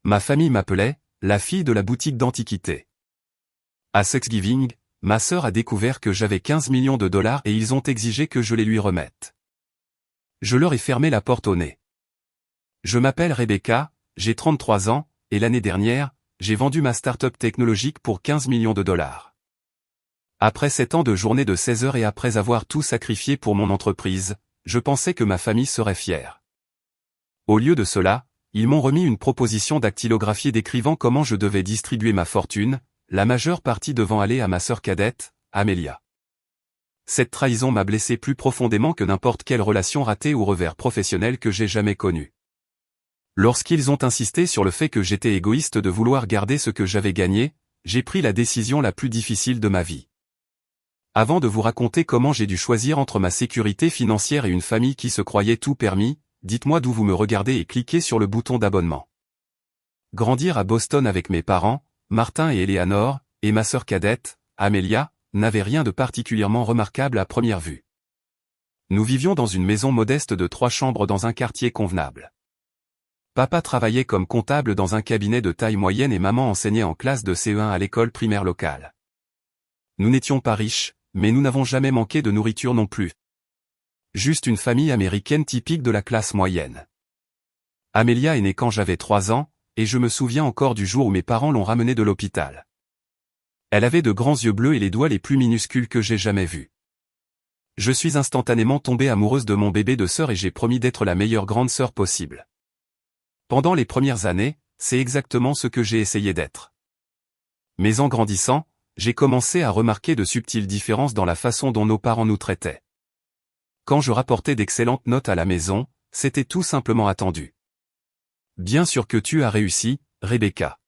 Ma famille m'appelait « la fille de la boutique d'antiquités ». À Thanksgiving, ma sœur a découvert que j'avais 15 millions de dollars et ils ont exigé que je les lui remette. Je leur ai fermé la porte au nez. Je m'appelle Rebecca, j'ai 33 ans, et l'année dernière, j'ai vendu ma start-up technologique pour 15 millions de dollars. Après 7 ans de journée de 16 heures et après avoir tout sacrifié pour mon entreprise, je pensais que ma famille serait fière. Au lieu de cela, ils m'ont remis une proposition dactylographie décrivant comment je devais distribuer ma fortune, la majeure partie devant aller à ma sœur cadette, Amelia. Cette trahison m'a blessé plus profondément que n'importe quelle relation ratée ou revers professionnel que j'ai jamais connu. Lorsqu'ils ont insisté sur le fait que j'étais égoïste de vouloir garder ce que j'avais gagné, j'ai pris la décision la plus difficile de ma vie. Avant de vous raconter comment j'ai dû choisir entre ma sécurité financière et une famille qui se croyait tout permis, dites-moi d'où vous me regardez et cliquez sur le bouton d'abonnement. Grandir à Boston avec mes parents, Martin et Eleanor, et ma sœur cadette, Amelia, n'avait rien de particulièrement remarquable à première vue. Nous vivions dans une maison modeste de 3 chambres dans un quartier convenable. Papa travaillait comme comptable dans un cabinet de taille moyenne et maman enseignait en classe de CE1 à l'école primaire locale. Nous n'étions pas riches, mais nous n'avons jamais manqué de nourriture non plus. Juste une famille américaine typique de la classe moyenne. Amelia est née quand j'avais 3 ans, et je me souviens encore du jour où mes parents l'ont ramenée de l'hôpital. Elle avait de grands yeux bleus et les doigts les plus minuscules que j'ai jamais vus. Je suis instantanément tombée amoureuse de mon bébé de sœur et j'ai promis d'être la meilleure grande sœur possible. Pendant les premières années, c'est exactement ce que j'ai essayé d'être. Mais en grandissant, j'ai commencé à remarquer de subtiles différences dans la façon dont nos parents nous traitaient. Quand je rapportais d'excellentes notes à la maison, c'était tout simplement attendu. Bien sûr que tu as réussi, Rebecca.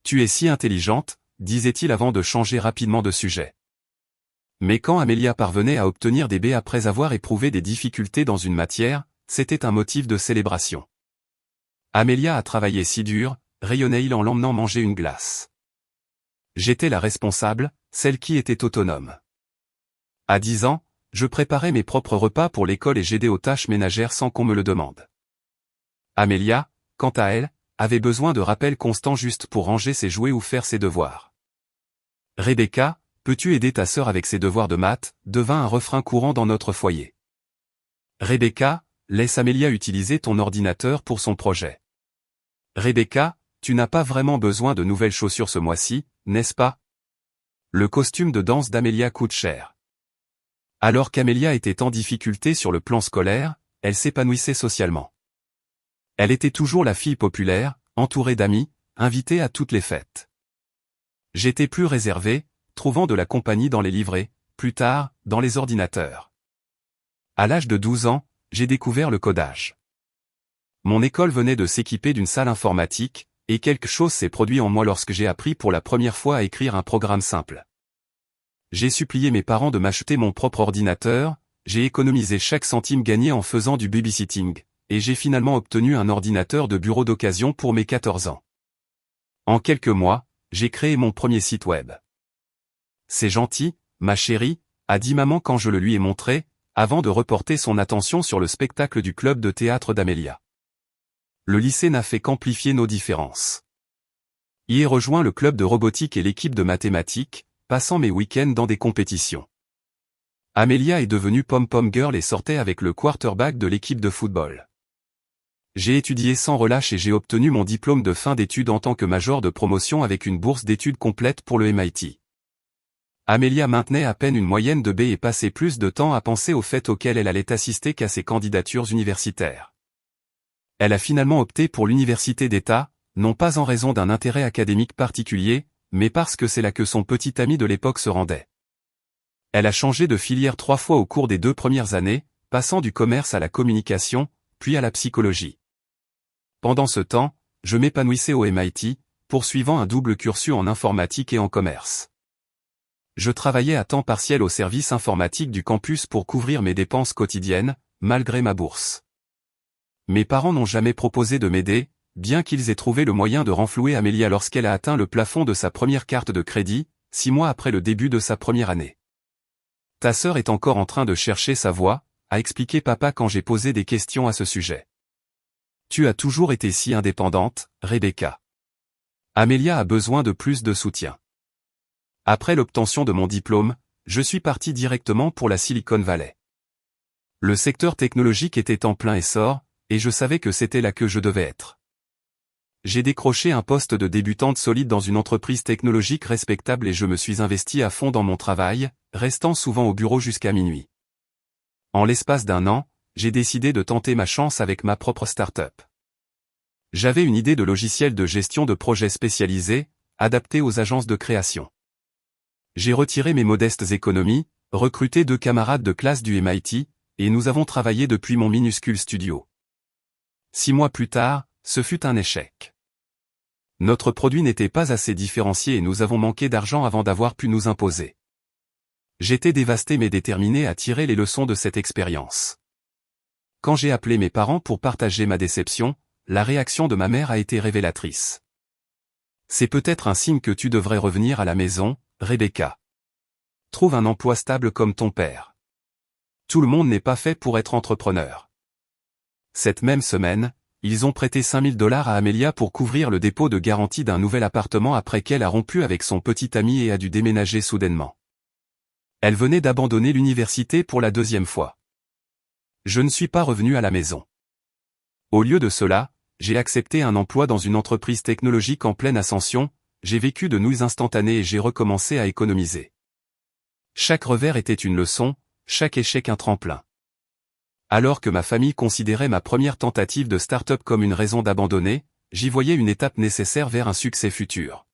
Tu es si intelligente, disait-il avant de changer rapidement de sujet. Mais quand Amelia parvenait à obtenir des B après avoir éprouvé des difficultés dans une matière, c'était un motif de célébration. Amelia a travaillé si dur, rayonnait-il en l'emmenant manger une glace. J'étais la responsable, celle qui était autonome. À 10 ans, je préparais mes propres repas pour l'école et j'aidais aux tâches ménagères sans qu'on me le demande. Amelia, quant à elle, avait besoin de rappels constants juste pour ranger ses jouets ou faire ses devoirs. Rebecca, peux-tu aider ta sœur avec ses devoirs de maths, devint un refrain courant dans notre foyer. Rebecca, laisse Amelia utiliser ton ordinateur pour son projet. Rebecca, tu n'as pas vraiment besoin de nouvelles chaussures ce mois-ci, n'est-ce pas? Le costume de danse d'Amelia coûte cher. Alors qu'Amelia était en difficulté sur le plan scolaire, elle s'épanouissait socialement. Elle était toujours la fille populaire, entourée d'amis, invitée à toutes les fêtes. J'étais plus réservé, trouvant de la compagnie dans les livrets, plus tard, dans les ordinateurs. À l'âge de 12 ans, j'ai découvert le codage. Mon école venait de s'équiper d'une salle informatique, et quelque chose s'est produit en moi lorsque j'ai appris pour la première fois à écrire un programme simple. J'ai supplié mes parents de m'acheter mon propre ordinateur, j'ai économisé chaque centime gagné en faisant du babysitting, et j'ai finalement obtenu un ordinateur de bureau d'occasion pour mes 14 ans. En quelques mois, j'ai créé mon premier site web. C'est gentil, ma chérie, a dit maman quand je le lui ai montré, avant de reporter son attention sur le spectacle du club de théâtre d'Amelia. Le lycée n'a fait qu'amplifier nos différences. Y ai rejoint le club de robotique et l'équipe de mathématiques, passant mes week-ends dans des compétitions. Amelia est devenue pom-pom girl et sortait avec le quarterback de l'équipe de football. J'ai étudié sans relâche et j'ai obtenu mon diplôme de fin d'études en tant que major de promotion avec une bourse d'études complète pour le MIT. Amelia maintenait à peine une moyenne de B et passait plus de temps à penser aux fêtes auxquelles elle allait assister qu'à ses candidatures universitaires. Elle a finalement opté pour l'université d'État, non pas en raison d'un intérêt académique particulier, mais parce que c'est là que son petit ami de l'époque se rendait. Elle a changé de filière 3 fois au cours des 2 premières années, passant du commerce à la communication, puis à la psychologie. Pendant ce temps, je m'épanouissais au MIT, poursuivant un double cursus en informatique et en commerce. Je travaillais à temps partiel au service informatique du campus pour couvrir mes dépenses quotidiennes, malgré ma bourse. Mes parents n'ont jamais proposé de m'aider, bien qu'ils aient trouvé le moyen de renflouer Amelia lorsqu'elle a atteint le plafond de sa première carte de crédit, 6 mois après le début de sa première année. Ta sœur est encore en train de chercher sa voie, a expliqué papa quand j'ai posé des questions à ce sujet. Tu as toujours été si indépendante, Rebecca. Amelia a besoin de plus de soutien. Après l'obtention de mon diplôme, je suis parti directement pour la Silicon Valley. Le secteur technologique était en plein essor, et je savais que c'était là que je devais être. J'ai décroché un poste de débutante solide dans une entreprise technologique respectable et je me suis investi à fond dans mon travail, restant souvent au bureau jusqu'à minuit. En l'espace d'un an, j'ai décidé de tenter ma chance avec ma propre start-up. J'avais une idée de logiciel de gestion de projets spécialisés, adapté aux agences de création. J'ai retiré mes modestes économies, recruté 2 camarades de classe du MIT, et nous avons travaillé depuis mon minuscule studio. 6 mois plus tard, ce fut un échec. Notre produit n'était pas assez différencié et nous avons manqué d'argent avant d'avoir pu nous imposer. J'étais dévasté mais déterminé à tirer les leçons de cette expérience. Quand j'ai appelé mes parents pour partager ma déception, la réaction de ma mère a été révélatrice. C'est peut-être un signe que tu devrais revenir à la maison, Rebecca. Trouve un emploi stable comme ton père. Tout le monde n'est pas fait pour être entrepreneur. Cette même semaine, ils ont prêté $5 000 à Amelia pour couvrir le dépôt de garantie d'un nouvel appartement après qu'elle a rompu avec son petit ami et a dû déménager soudainement. Elle venait d'abandonner l'université pour la 2e fois. Je ne suis pas revenu à la maison. Au lieu de cela, j'ai accepté un emploi dans une entreprise technologique en pleine ascension, j'ai vécu de nouilles instantanées et j'ai recommencé à économiser. Chaque revers était une leçon, chaque échec un tremplin. Alors que ma famille considérait ma première tentative de start-up comme une raison d'abandonner, j'y voyais une étape nécessaire vers un succès futur.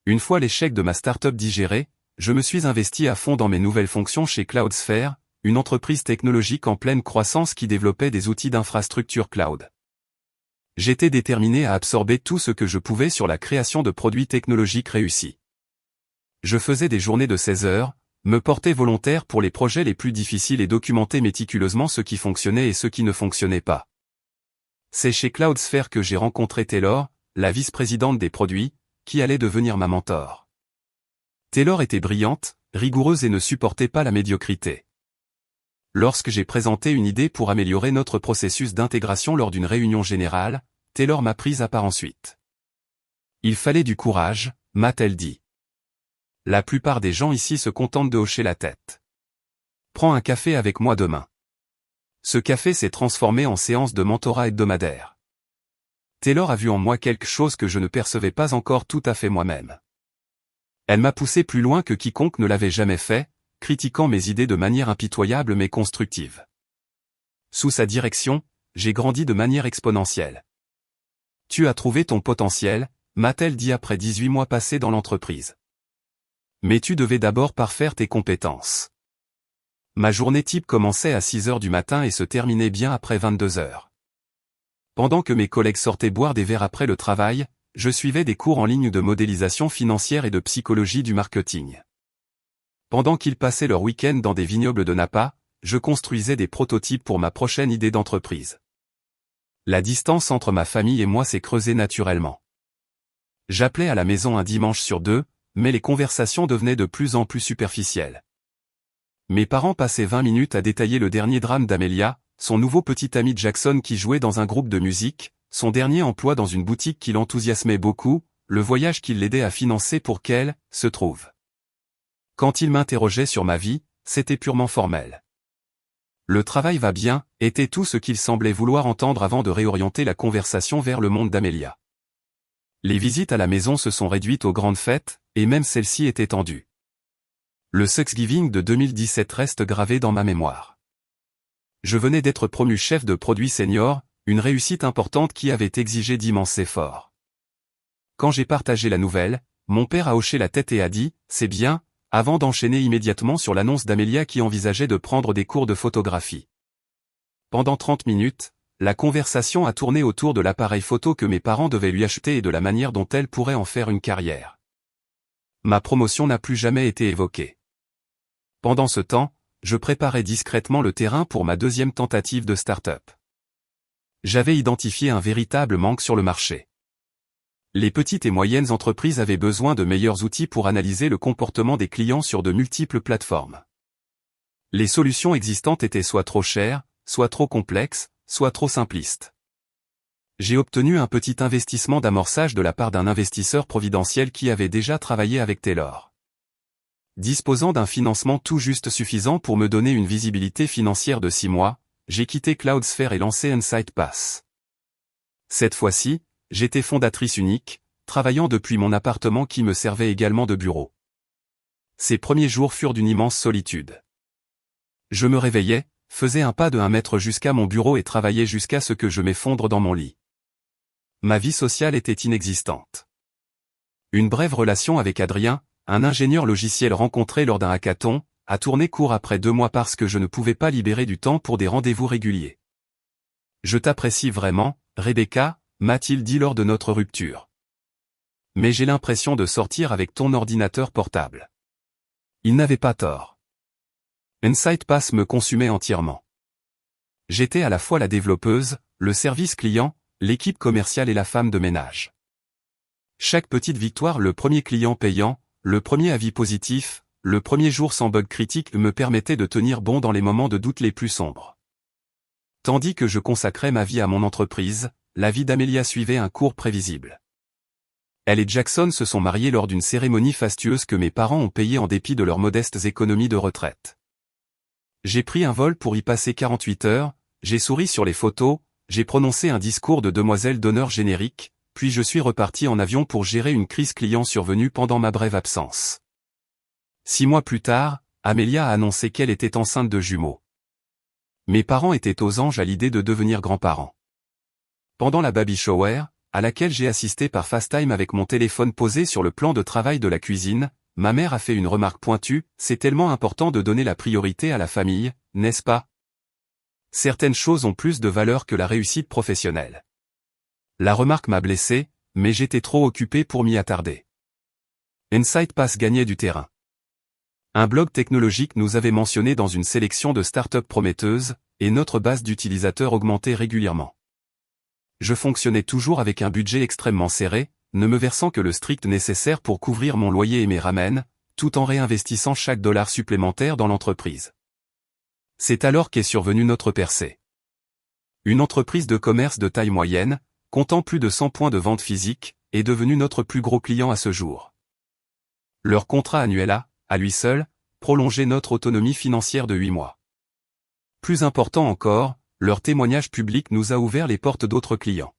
Une fois l'échec de ma start-up digéré, je me suis investi à fond dans mes nouvelles fonctions chez Cloudsphere, une entreprise technologique en pleine croissance qui développait des outils d'infrastructure cloud. J'étais déterminé à absorber tout ce que je pouvais sur la création de produits technologiques réussis. Je faisais des journées de 16 heures, me portais volontaire pour les projets les plus difficiles et documentais méticuleusement ce qui fonctionnait et ce qui ne fonctionnait pas. C'est chez Cloudsphere que j'ai rencontré Taylor, la vice-présidente des produits, qui allait devenir ma mentor. Taylor était brillante, rigoureuse et ne supportait pas la médiocrité. Lorsque j'ai présenté une idée pour améliorer notre processus d'intégration lors d'une réunion générale, Taylor m'a prise à part ensuite. Il fallait du courage, m'a-t-elle dit. La plupart des gens ici se contentent de hocher la tête. Prends un café avec moi demain. Ce café s'est transformé en séance de mentorat hebdomadaire. Taylor a vu en moi quelque chose que je ne percevais pas encore tout à fait moi-même. Elle m'a poussé plus loin que quiconque ne l'avait jamais fait, critiquant mes idées de manière impitoyable mais constructive. Sous sa direction, j'ai grandi de manière exponentielle. Tu as trouvé ton potentiel, m'a-t-elle dit après 18 mois passés dans l'entreprise. Mais tu devais d'abord parfaire tes compétences. Ma journée type commençait à 6 heures du matin et se terminait bien après 22 heures. Pendant que mes collègues sortaient boire des verres après le travail, je suivais des cours en ligne de modélisation financière et de psychologie du marketing. Pendant qu'ils passaient leur week-end dans des vignobles de Napa, je construisais des prototypes pour ma prochaine idée d'entreprise. La distance entre ma famille et moi s'est creusée naturellement. J'appelais à la maison un dimanche sur 2, mais les conversations devenaient de plus en plus superficielles. Mes parents passaient 20 minutes à détailler le dernier drame d'Amelia, son nouveau petit ami Jackson qui jouait dans un groupe de musique, son dernier emploi dans une boutique qui l'enthousiasmait beaucoup, le voyage qu'il l'aidait à financer pour qu'elle se trouve. Quand ils m'interrogeaient sur ma vie, c'était purement formel. Le travail va bien, était tout ce qu'ils semblaient vouloir entendre avant de réorienter la conversation vers le monde d'Amelia. Les visites à la maison se sont réduites aux grandes fêtes, et même celle-ci est étendue. Le Thanksgiving de 2017 reste gravé dans ma mémoire. Je venais d'être promu chef de produit senior, une réussite importante qui avait exigé d'immenses efforts. Quand j'ai partagé la nouvelle, mon père a hoché la tête et a dit « C'est bien », avant d'enchaîner immédiatement sur l'annonce d'Amelia qui envisageait de prendre des cours de photographie. Pendant 30 minutes, la conversation a tourné autour de l'appareil photo que mes parents devaient lui acheter et de la manière dont elle pourrait en faire une carrière. Ma promotion n'a plus jamais été évoquée. Pendant ce temps, je préparais discrètement le terrain pour ma 2e tentative de start-up. J'avais identifié un véritable manque sur le marché. Les petites et moyennes entreprises avaient besoin de meilleurs outils pour analyser le comportement des clients sur de multiples plateformes. Les solutions existantes étaient soit trop chères, soit trop complexes, soit trop simplistes. J'ai obtenu un petit investissement d'amorçage de la part d'un investisseur providentiel qui avait déjà travaillé avec Taylor. Disposant d'un financement tout juste suffisant pour me donner une visibilité financière de 6 mois, j'ai quitté Cloudsphere et lancé InsightPass. Cette fois-ci, j'étais fondatrice unique, travaillant depuis mon appartement qui me servait également de bureau. Ces premiers jours furent d'une immense solitude. Je me réveillais, faisais un pas de 1 mètre jusqu'à mon bureau et travaillais jusqu'à ce que je m'effondre dans mon lit. Ma vie sociale était inexistante. Une brève relation avec Adrien, un ingénieur logiciel rencontré lors d'un hackathon, a tourné court après 2 mois parce que je ne pouvais pas libérer du temps pour des rendez-vous réguliers. Je t'apprécie vraiment, Rebecca, m'a-t-il dit lors de notre rupture. Mais j'ai l'impression de sortir avec ton ordinateur portable. Il n'avait pas tort. InsightPass me consumait entièrement. J'étais à la fois la développeuse, le service client, l'équipe commerciale et la femme de ménage. Chaque petite victoire, le premier client payant, le premier avis positif, le premier jour sans bug critique me permettait de tenir bon dans les moments de doute les plus sombres. Tandis que je consacrais ma vie à mon entreprise, la vie d'Amelia suivait un cours prévisible. Elle et Jackson se sont mariés lors d'une cérémonie fastueuse que mes parents ont payée en dépit de leurs modestes économies de retraite. J'ai pris un vol pour y passer 48 heures, j'ai souri sur les photos, j'ai prononcé un discours de demoiselle d'honneur générique, puis je suis reparti en avion pour gérer une crise client survenue pendant ma brève absence. 6 mois plus tard, Amelia a annoncé qu'elle était enceinte de jumeaux. Mes parents étaient aux anges à l'idée de devenir grands-parents. Pendant la baby shower, à laquelle j'ai assisté par FaceTime avec mon téléphone posé sur le plan de travail de la cuisine, ma mère a fait une remarque pointue, c'est tellement important de donner la priorité à la famille, n'est-ce pas? Certaines choses ont plus de valeur que la réussite professionnelle. La remarque m'a blessé, mais j'étais trop occupé pour m'y attarder. InsightPass gagnait du terrain. Un blog technologique nous avait mentionné dans une sélection de startups prometteuses, et notre base d'utilisateurs augmentait régulièrement. Je fonctionnais toujours avec un budget extrêmement serré, ne me versant que le strict nécessaire pour couvrir mon loyer et mes ramènes, tout en réinvestissant chaque dollar supplémentaire dans l'entreprise. C'est alors qu'est survenue notre percée. Une entreprise de commerce de taille moyenne, comptant plus de 100 points de vente physique, est devenue notre plus gros client à ce jour. Leur contrat annuel a, à lui seul, prolongé notre autonomie financière de 8 mois. Plus important encore, leur témoignage public nous a ouvert les portes d'autres clients.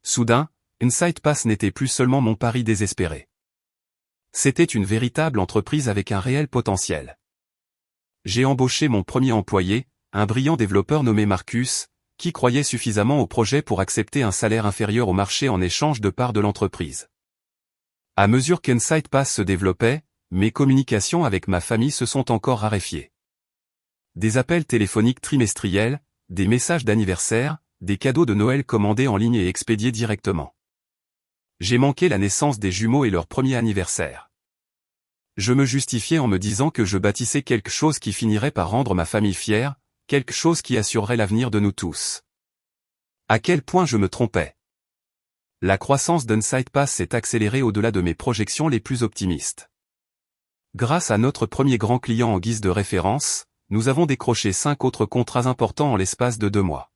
Soudain, InsightPass n'était plus seulement mon pari désespéré. C'était une véritable entreprise avec un réel potentiel. J'ai embauché mon premier employé, un brillant développeur nommé Marcus, qui croyait suffisamment au projet pour accepter un salaire inférieur au marché en échange de parts de l'entreprise. À mesure qu'InsightPass se développait, mes communications avec ma famille se sont encore raréfiées. Des appels téléphoniques trimestriels, des messages d'anniversaire, des cadeaux de Noël commandés en ligne et expédiés directement. J'ai manqué la naissance des jumeaux et leur premier anniversaire. Je me justifiais en me disant que je bâtissais quelque chose qui finirait par rendre ma famille fière, quelque chose qui assurerait l'avenir de nous tous. À quel point je me trompais. La croissance d'InsightPass s'est accélérée au-delà de mes projections les plus optimistes. Grâce à notre premier grand client en guise de référence, nous avons décroché 5 autres contrats importants en l'espace de 2 mois.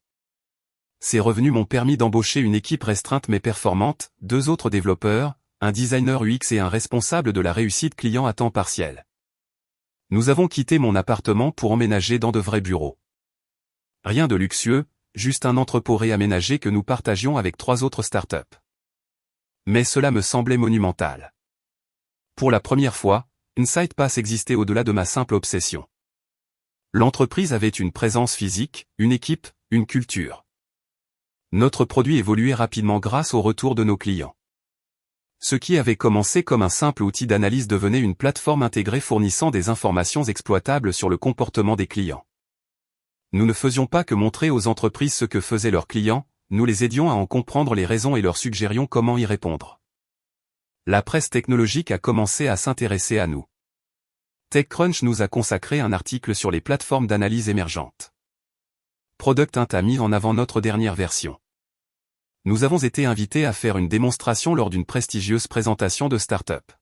Ces revenus m'ont permis d'embaucher une équipe restreinte mais performante, 2 autres développeurs, un designer UX et un responsable de la réussite client à temps partiel. Nous avons quitté mon appartement pour emménager dans de vrais bureaux. Rien de luxueux, juste un entrepôt réaménagé que nous partagions avec 3 autres startups. Mais cela me semblait monumental. Pour la première fois, InsightPass existait au-delà de ma simple obsession. L'entreprise avait une présence physique, une équipe, une culture. Notre produit évoluait rapidement grâce au retour de nos clients. Ce qui avait commencé comme un simple outil d'analyse devenait une plateforme intégrée fournissant des informations exploitables sur le comportement des clients. Nous ne faisions pas que montrer aux entreprises ce que faisaient leurs clients, nous les aidions à en comprendre les raisons et leur suggérions comment y répondre. La presse technologique a commencé à s'intéresser à nous. TechCrunch nous a consacré un article sur les plateformes d'analyse émergentes. Product Int a mis en avant notre dernière version. Nous avons été invités à faire une démonstration lors d'une prestigieuse présentation de start-up.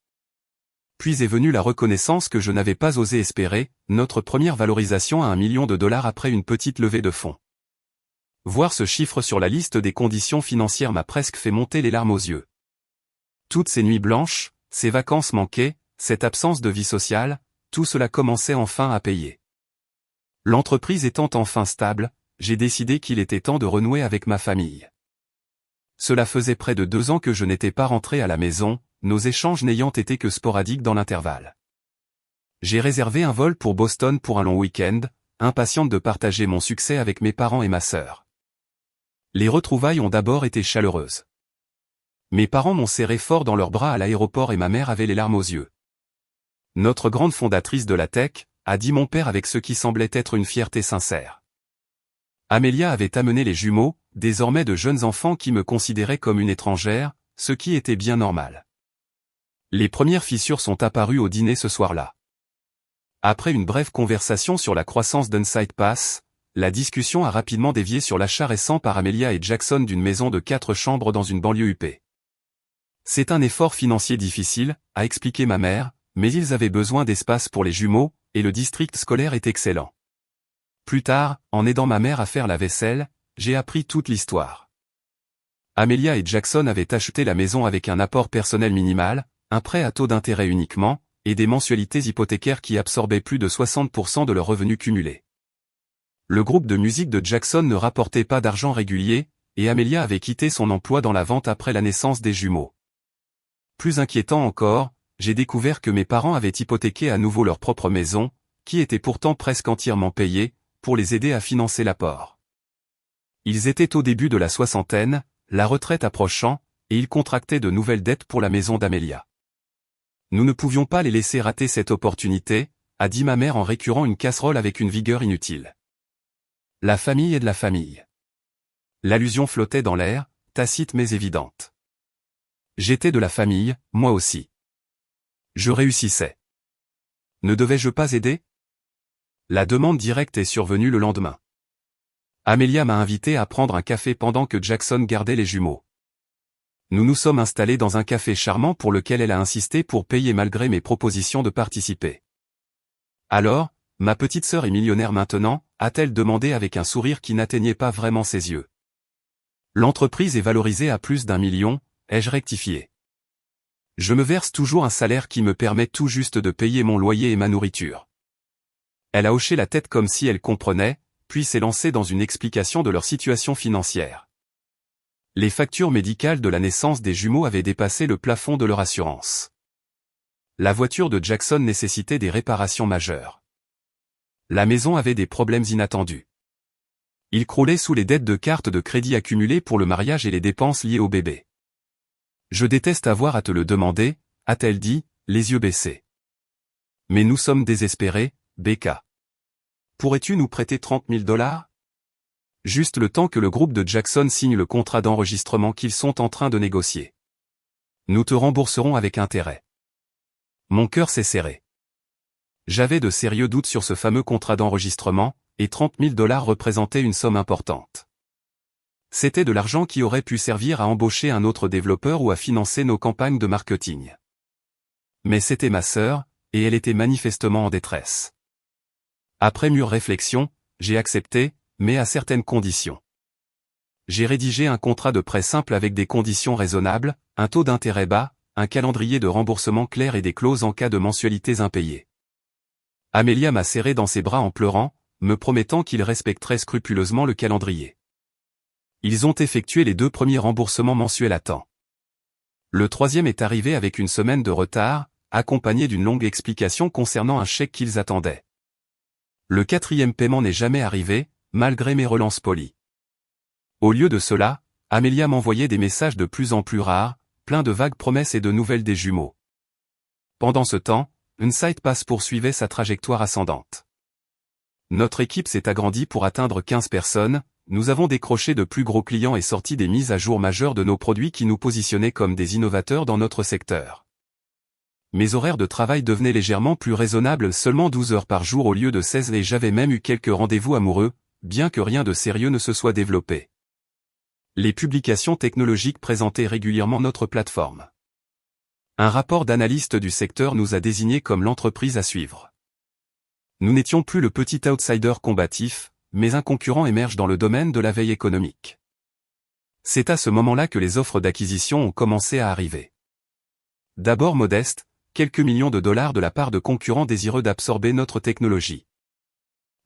Puis est venue la reconnaissance que je n'avais pas osé espérer, notre première valorisation à $1 million après une petite levée de fonds. Voir ce chiffre sur la liste des conditions financières m'a presque fait monter les larmes aux yeux. Toutes ces nuits blanches, ces vacances manquées, cette absence de vie sociale, tout cela commençait enfin à payer. L'entreprise étant enfin stable, j'ai décidé qu'il était temps de renouer avec ma famille. Cela faisait près de 2 ans que je n'étais pas rentré à la maison, nos échanges n'ayant été que sporadiques dans l'intervalle. J'ai réservé un vol pour Boston pour un long week-end, impatiente de partager mon succès avec mes parents et ma sœur. Les retrouvailles ont d'abord été chaleureuses. Mes parents m'ont serré fort dans leurs bras à l'aéroport et ma mère avait les larmes aux yeux. Notre grande fondatrice de la tech, a dit mon père avec ce qui semblait être une fierté sincère. Amelia avait amené les jumeaux, désormais de jeunes enfants qui me considéraient comme une étrangère, ce qui était bien normal. Les premières fissures sont apparues au dîner ce soir-là. Après une brève conversation sur la croissance d'Inside Pass, la discussion a rapidement dévié sur l'achat récent par Amelia et Jackson d'une maison de 4 chambres dans une banlieue huppée. C'est un effort financier difficile, a expliqué ma mère, mais ils avaient besoin d'espace pour les jumeaux, et le district scolaire est excellent. Plus tard, en aidant ma mère à faire la vaisselle, j'ai appris toute l'histoire. Amelia et Jackson avaient acheté la maison avec un apport personnel minimal, un prêt à taux d'intérêt uniquement, et des mensualités hypothécaires qui absorbaient plus de 60% de leurs revenus cumulés. Le groupe de musique de Jackson ne rapportait pas d'argent régulier, et Amelia avait quitté son emploi dans la vente après la naissance des jumeaux. Plus inquiétant encore, j'ai découvert que mes parents avaient hypothéqué à nouveau leur propre maison, qui était pourtant presque entièrement payée, pour les aider à financer l'apport. Ils étaient au début de la soixantaine, la retraite approchant, et ils contractaient de nouvelles dettes pour la maison d'Amelia. Nous ne pouvions pas les laisser rater cette opportunité, a dit ma mère en récurant une casserole avec une vigueur inutile. La famille est de la famille. L'allusion flottait dans l'air, tacite mais évidente. J'étais de la famille, moi aussi. Je réussissais. Ne devais-je pas aider ? La demande directe est survenue le lendemain. Amelia m'a invité à prendre un café pendant que Jackson gardait les jumeaux. Nous nous sommes installés dans un café charmant pour lequel elle a insisté pour payer malgré mes propositions de participer. Alors, ma petite sœur est millionnaire maintenant, a-t-elle demandé avec un sourire qui n'atteignait pas vraiment ses yeux. L'entreprise est valorisée à plus d'1 million, ai-je rectifié. Je me verse toujours un salaire qui me permet tout juste de payer mon loyer et ma nourriture. Elle a hoché la tête comme si elle comprenait, puis s'est lancée dans une explication de leur situation financière. Les factures médicales de la naissance des jumeaux avaient dépassé le plafond de leur assurance. La voiture de Jackson nécessitait des réparations majeures. La maison avait des problèmes inattendus. Il croulait sous les dettes de cartes de crédit accumulées pour le mariage et les dépenses liées au bébé. Je déteste avoir à te le demander, a-t-elle dit, les yeux baissés. Mais nous sommes désespérés, Becca. Pourrais-tu nous prêter 30 000 $? Juste le temps que le groupe de Jackson signe le contrat d'enregistrement qu'ils sont en train de négocier. Nous te rembourserons avec intérêt. Mon cœur s'est serré. J'avais de sérieux doutes sur ce fameux contrat d'enregistrement, et 30 000 $ représentaient une somme importante. C'était de l'argent qui aurait pu servir à embaucher un autre développeur ou à financer nos campagnes de marketing. Mais c'était ma sœur, et elle était manifestement en détresse. Après mûre réflexion, j'ai accepté, mais à certaines conditions. J'ai rédigé un contrat de prêt simple avec des conditions raisonnables, un taux d'intérêt bas, un calendrier de remboursement clair et des clauses en cas de mensualités impayées. Amelia m'a serré dans ses bras en pleurant, me promettant qu'ils respecteraient scrupuleusement le calendrier. Ils ont effectué les 2 premiers remboursements mensuels à temps. Le 3e est arrivé avec une semaine de retard, accompagné d'une longue explication concernant un chèque qu'ils attendaient. Le 4e paiement n'est jamais arrivé, malgré mes relances polies. Au lieu de cela, Amelia m'envoyait des messages de plus en plus rares, pleins de vagues promesses et de nouvelles des jumeaux. Pendant ce temps, Inside Pass poursuivait sa trajectoire ascendante. Notre équipe s'est agrandie pour atteindre 15 personnes, nous avons décroché de plus gros clients et sorti des mises à jour majeures de nos produits qui nous positionnaient comme des innovateurs dans notre secteur. Mes horaires de travail devenaient légèrement plus raisonnables, seulement 12 heures par jour au lieu de 16 et j'avais même eu quelques rendez-vous amoureux, bien que rien de sérieux ne se soit développé. Les publications technologiques présentaient régulièrement notre plateforme. Un rapport d'analyste du secteur nous a désignés comme l'entreprise à suivre. Nous n'étions plus le petit outsider combatif, mais un concurrent émerge dans le domaine de la veille économique. C'est à ce moment-là que les offres d'acquisition ont commencé à arriver. D'abord modestes, quelques millions de dollars de la part de concurrents désireux d'absorber notre technologie.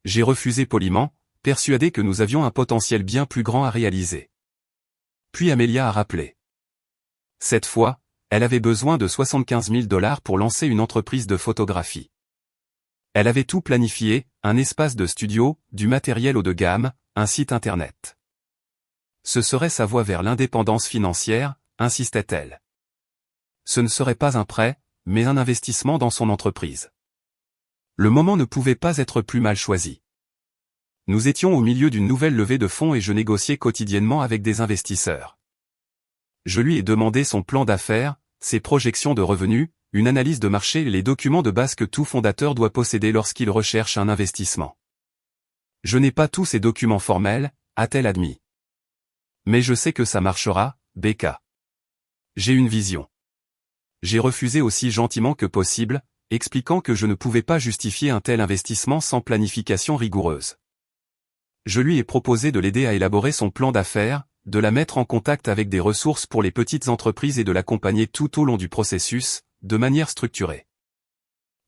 J'ai refusé poliment, persuadé que nous avions un potentiel bien plus grand à réaliser. Puis Amelia a rappelé. Cette fois, elle avait besoin de 75 000 dollars pour lancer une entreprise de photographie. Elle avait tout planifié, un espace de studio, du matériel haut de gamme, un site internet. Ce serait sa voie vers l'indépendance financière, insistait-elle. Ce ne serait pas un prêt, mais un investissement dans son entreprise. Le moment ne pouvait pas être plus mal choisi. Nous étions au milieu d'une nouvelle levée de fonds et je négociais quotidiennement avec des investisseurs. Je lui ai demandé son plan d'affaires, ses projections de revenus, une analyse de marché et les documents de base que tout fondateur doit posséder lorsqu'il recherche un investissement. Je n'ai pas tous ces documents formels, a-t-elle admis. Mais je sais que ça marchera, Becca. J'ai une vision. J'ai refusé aussi gentiment que possible, expliquant que je ne pouvais pas justifier un tel investissement sans planification rigoureuse. Je lui ai proposé de l'aider à élaborer son plan d'affaires, de la mettre en contact avec des ressources pour les petites entreprises et de l'accompagner tout au long du processus, de manière structurée.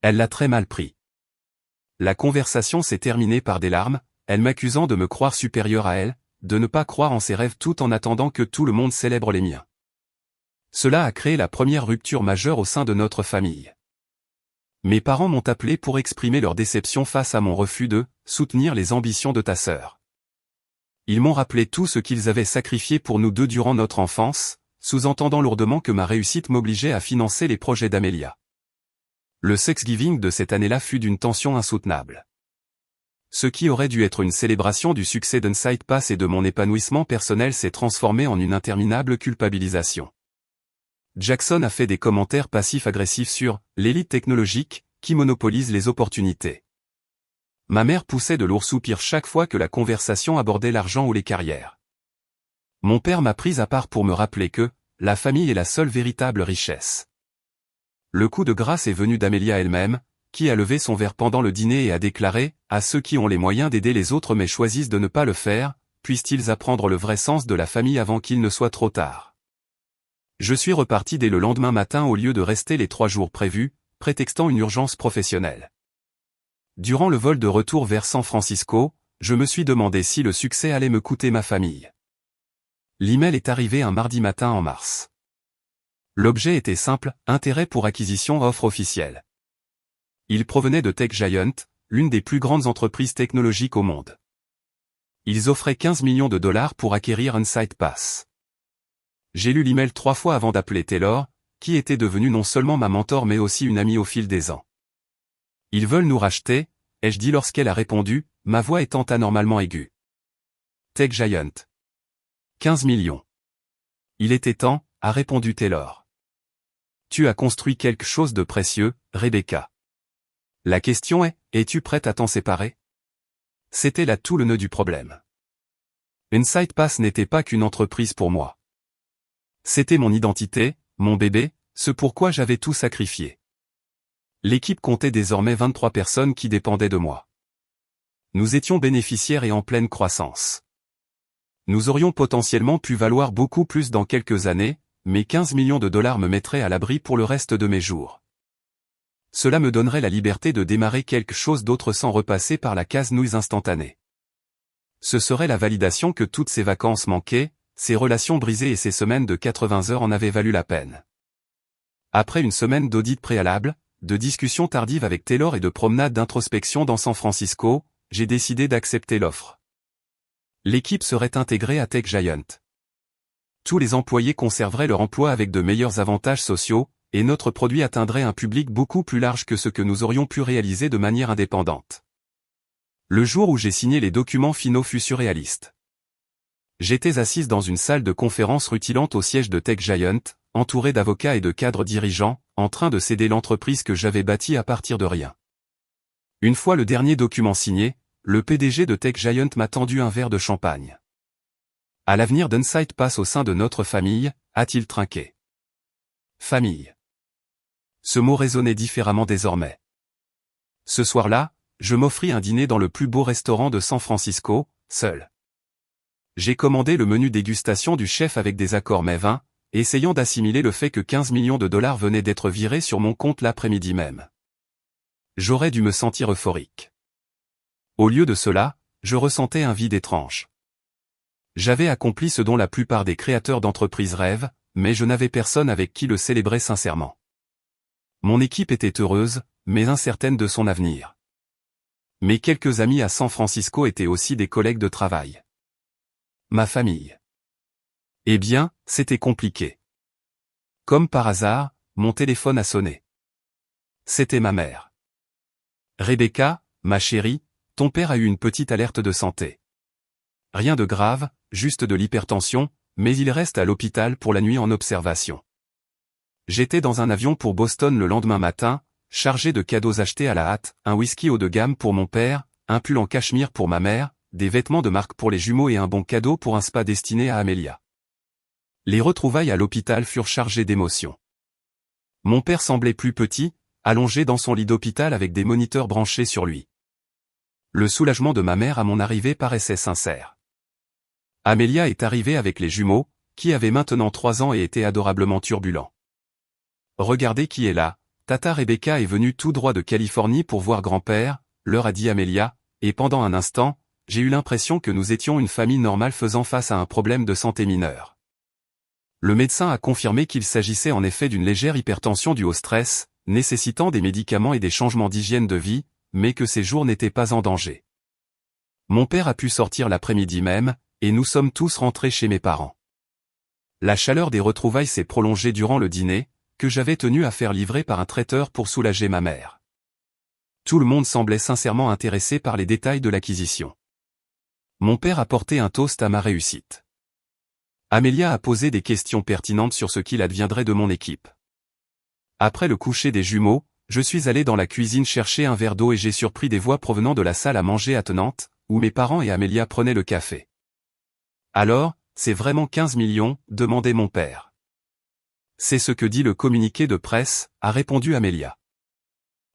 Elle l'a très mal pris. La conversation s'est terminée par des larmes, elle m'accusant de me croire supérieur à elle, de ne pas croire en ses rêves tout en attendant que tout le monde célèbre les miens. Cela a créé la première rupture majeure au sein de notre famille. Mes parents m'ont appelé pour exprimer leur déception face à mon refus de soutenir les ambitions de ta sœur. Ils m'ont rappelé tout ce qu'ils avaient sacrifié pour nous deux durant notre enfance, sous-entendant lourdement que ma réussite m'obligeait à financer les projets d'Amelia. Le Thanksgiving de cette année-là fut d'une tension insoutenable. Ce qui aurait dû être une célébration du succès d'Inside Pass et de mon épanouissement personnel s'est transformé en une interminable culpabilisation. Jackson a fait des commentaires passifs-agressifs sur « l'élite technologique » qui monopolise les opportunités. Ma mère poussait de lourds soupirs chaque fois que la conversation abordait l'argent ou les carrières. Mon père m'a prise à part pour me rappeler que la famille est la seule véritable richesse. Le coup de grâce est venu d'Amelia elle-même, qui a levé son verre pendant le dîner et a déclaré « À ceux qui ont les moyens d'aider les autres mais choisissent de ne pas le faire, puissent-ils apprendre le vrai sens de la famille avant qu'il ne soit trop tard ?» Je suis reparti dès le lendemain matin au lieu de rester les 3 jours prévus, prétextant une urgence professionnelle. Durant le vol de retour vers San Francisco, je me suis demandé si le succès allait me coûter ma famille. L'email est arrivé un mardi matin en mars. L'objet était simple, intérêt pour acquisition offre officielle. Il provenait de Tech Giant, l'une des plus grandes entreprises technologiques au monde. Ils offraient 15 millions de dollars pour acquérir Inside Pass. J'ai lu l'email 3 fois avant d'appeler Taylor, qui était devenue non seulement ma mentor mais aussi une amie au fil des ans. Ils veulent nous racheter, ai-je dit lorsqu'elle a répondu, ma voix étant anormalement aiguë. Tech Giant. 15 millions. Il était temps, a répondu Taylor. Tu as construit quelque chose de précieux, Rebecca. La question est, es-tu prête à t'en séparer? C'était là tout le nœud du problème. Inside Pass n'était pas qu'une entreprise pour moi. C'était mon identité, mon bébé, ce pourquoi j'avais tout sacrifié. L'équipe comptait désormais 23 personnes qui dépendaient de moi. Nous étions bénéficiaires et en pleine croissance. Nous aurions potentiellement pu valoir beaucoup plus dans quelques années, mais 15 millions de dollars me mettraient à l'abri pour le reste de mes jours. Cela me donnerait la liberté de démarrer quelque chose d'autre sans repasser par la case nouilles instantanée. Ce serait la validation que toutes ces vacances manquées, ces relations brisées et ces semaines de 80 heures en avaient valu la peine. Après une semaine d'audit préalable, de discussions tardives avec Taylor et de promenades d'introspection dans San Francisco, j'ai décidé d'accepter l'offre. L'équipe serait intégrée à Tech Giant. Tous les employés conserveraient leur emploi avec de meilleurs avantages sociaux, et notre produit atteindrait un public beaucoup plus large que ce que nous aurions pu réaliser de manière indépendante. Le jour où j'ai signé les documents finaux fut surréaliste. J'étais assise dans une salle de conférence rutilante au siège de Tech Giant, entourée d'avocats et de cadres dirigeants, en train de céder l'entreprise que j'avais bâtie à partir de rien. Une fois le dernier document signé, le PDG de Tech Giant m'a tendu un verre de champagne. À l'avenir d'Inside Pass au sein de notre famille, a-t-il trinqué. Famille. Ce mot résonnait différemment désormais. Ce soir-là, je m'offris un dîner dans le plus beau restaurant de San Francisco, seul. J'ai commandé le menu dégustation du chef avec des accords mets-vins, essayant d'assimiler le fait que 15 millions de dollars venaient d'être virés sur mon compte l'après-midi même. J'aurais dû me sentir euphorique. Au lieu de cela, je ressentais un vide étrange. J'avais accompli ce dont la plupart des créateurs d'entreprises rêvent, mais je n'avais personne avec qui le célébrer sincèrement. Mon équipe était heureuse, mais incertaine de son avenir. Mes quelques amis à San Francisco étaient aussi des collègues de travail. Ma famille. Eh bien, c'était compliqué. Comme par hasard, mon téléphone a sonné. C'était ma mère. Rebecca, ma chérie, ton père a eu une petite alerte de santé. Rien de grave, juste de l'hypertension, mais il reste à l'hôpital pour la nuit en observation. J'étais dans un avion pour Boston le lendemain matin, chargé de cadeaux achetés à la hâte, un whisky haut de gamme pour mon père, un pull en cachemire pour ma mère, des vêtements de marque pour les jumeaux et un bon cadeau pour un spa destiné à Amelia. Les retrouvailles à l'hôpital furent chargées d'émotions. Mon père semblait plus petit, allongé dans son lit d'hôpital avec des moniteurs branchés sur lui. Le soulagement de ma mère à mon arrivée paraissait sincère. Amelia est arrivée avec les jumeaux, qui avaient maintenant 3 ans et étaient adorablement turbulents. Regardez qui est là, Tata Rebecca est venue tout droit de Californie pour voir grand-père, leur a dit Amelia, et pendant un instant, j'ai eu l'impression que nous étions une famille normale faisant face à un problème de santé mineur. Le médecin a confirmé qu'il s'agissait en effet d'une légère hypertension due au stress, nécessitant des médicaments et des changements d'hygiène de vie, mais que ses jours n'étaient pas en danger. Mon père a pu sortir l'après-midi même, et nous sommes tous rentrés chez mes parents. La chaleur des retrouvailles s'est prolongée durant le dîner, que j'avais tenu à faire livrer par un traiteur pour soulager ma mère. Tout le monde semblait sincèrement intéressé par les détails de l'acquisition. Mon père a porté un toast à ma réussite. Amelia a posé des questions pertinentes sur ce qu'il adviendrait de mon équipe. Après le coucher des jumeaux, je suis allé dans la cuisine chercher un verre d'eau et j'ai surpris des voix provenant de la salle à manger attenante, où mes parents et Amelia prenaient le café. Alors, c'est vraiment 15 millions, demandait mon père. C'est ce que dit le communiqué de presse, a répondu Amelia.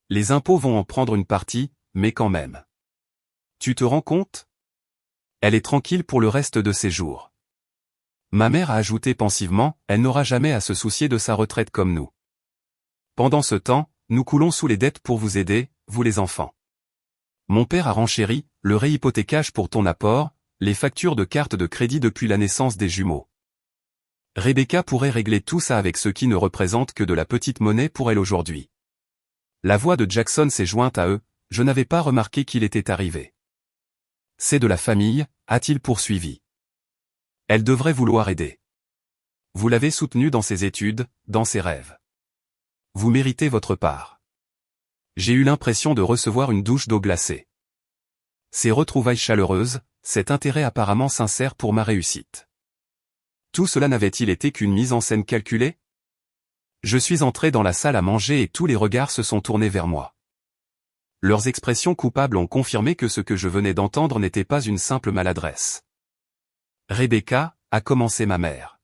Les impôts vont en prendre une partie, mais quand même. Tu te rends compte? Elle est tranquille pour le reste de ses jours. Ma mère a ajouté pensivement, elle n'aura jamais à se soucier de sa retraite comme nous. Pendant ce temps, nous coulons sous les dettes pour vous aider, vous les enfants. Mon père a renchéri, le réhypothécage pour ton apport, les factures de carte de crédit depuis la naissance des jumeaux. Rebecca pourrait régler tout ça avec ce qui ne représente que de la petite monnaie pour elle aujourd'hui. La voix de Jackson s'est jointe à eux, je n'avais pas remarqué qu'il était arrivé. C'est de la famille, a-t-il poursuivi. Elle devrait vouloir aider. Vous l'avez soutenue dans ses études, dans ses rêves. Vous méritez votre part. J'ai eu l'impression de recevoir une douche d'eau glacée. Ces retrouvailles chaleureuses, cet intérêt apparemment sincère pour ma réussite. Tout cela n'avait-il été qu'une mise en scène calculée? Je suis entré dans la salle à manger et tous les regards se sont tournés vers moi. Leurs expressions coupables ont confirmé que ce que je venais d'entendre n'était pas une simple maladresse. Rebecca, a commencé ma mère.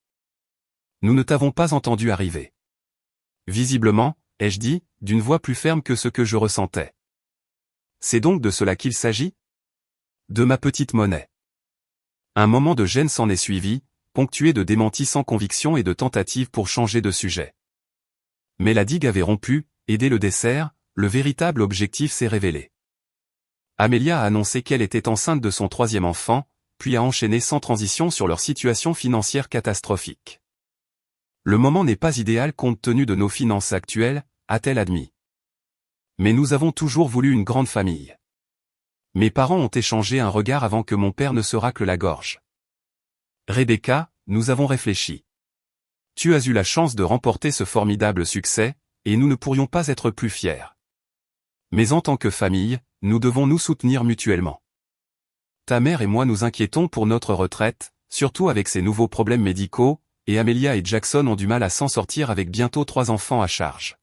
Nous ne t'avons pas entendu arriver. Visiblement, ai-je dit, d'une voix plus ferme que ce que je ressentais. C'est donc de cela qu'il s'agit? De ma petite monnaie. Un moment de gêne s'en est suivi, ponctué de démentis sans conviction et de tentatives pour changer de sujet. Mais la digue avait rompu, et dès le dessert, le véritable objectif s'est révélé. Amelia a annoncé qu'elle était enceinte de son 3e enfant, puis a enchaîné sans transition sur leur situation financière catastrophique. Le moment n'est pas idéal compte tenu de nos finances actuelles, a-t-elle admis. Mais nous avons toujours voulu une grande famille. Mes parents ont échangé un regard avant que mon père ne se racle la gorge. Rebecca, nous avons réfléchi. Tu as eu la chance de remporter ce formidable succès, et nous ne pourrions pas être plus fiers. Mais en tant que famille, nous devons nous soutenir mutuellement. Ta mère et moi nous inquiétons pour notre retraite, surtout avec ces nouveaux problèmes médicaux, et Amelia et Jackson ont du mal à s'en sortir avec bientôt 3 enfants à charge.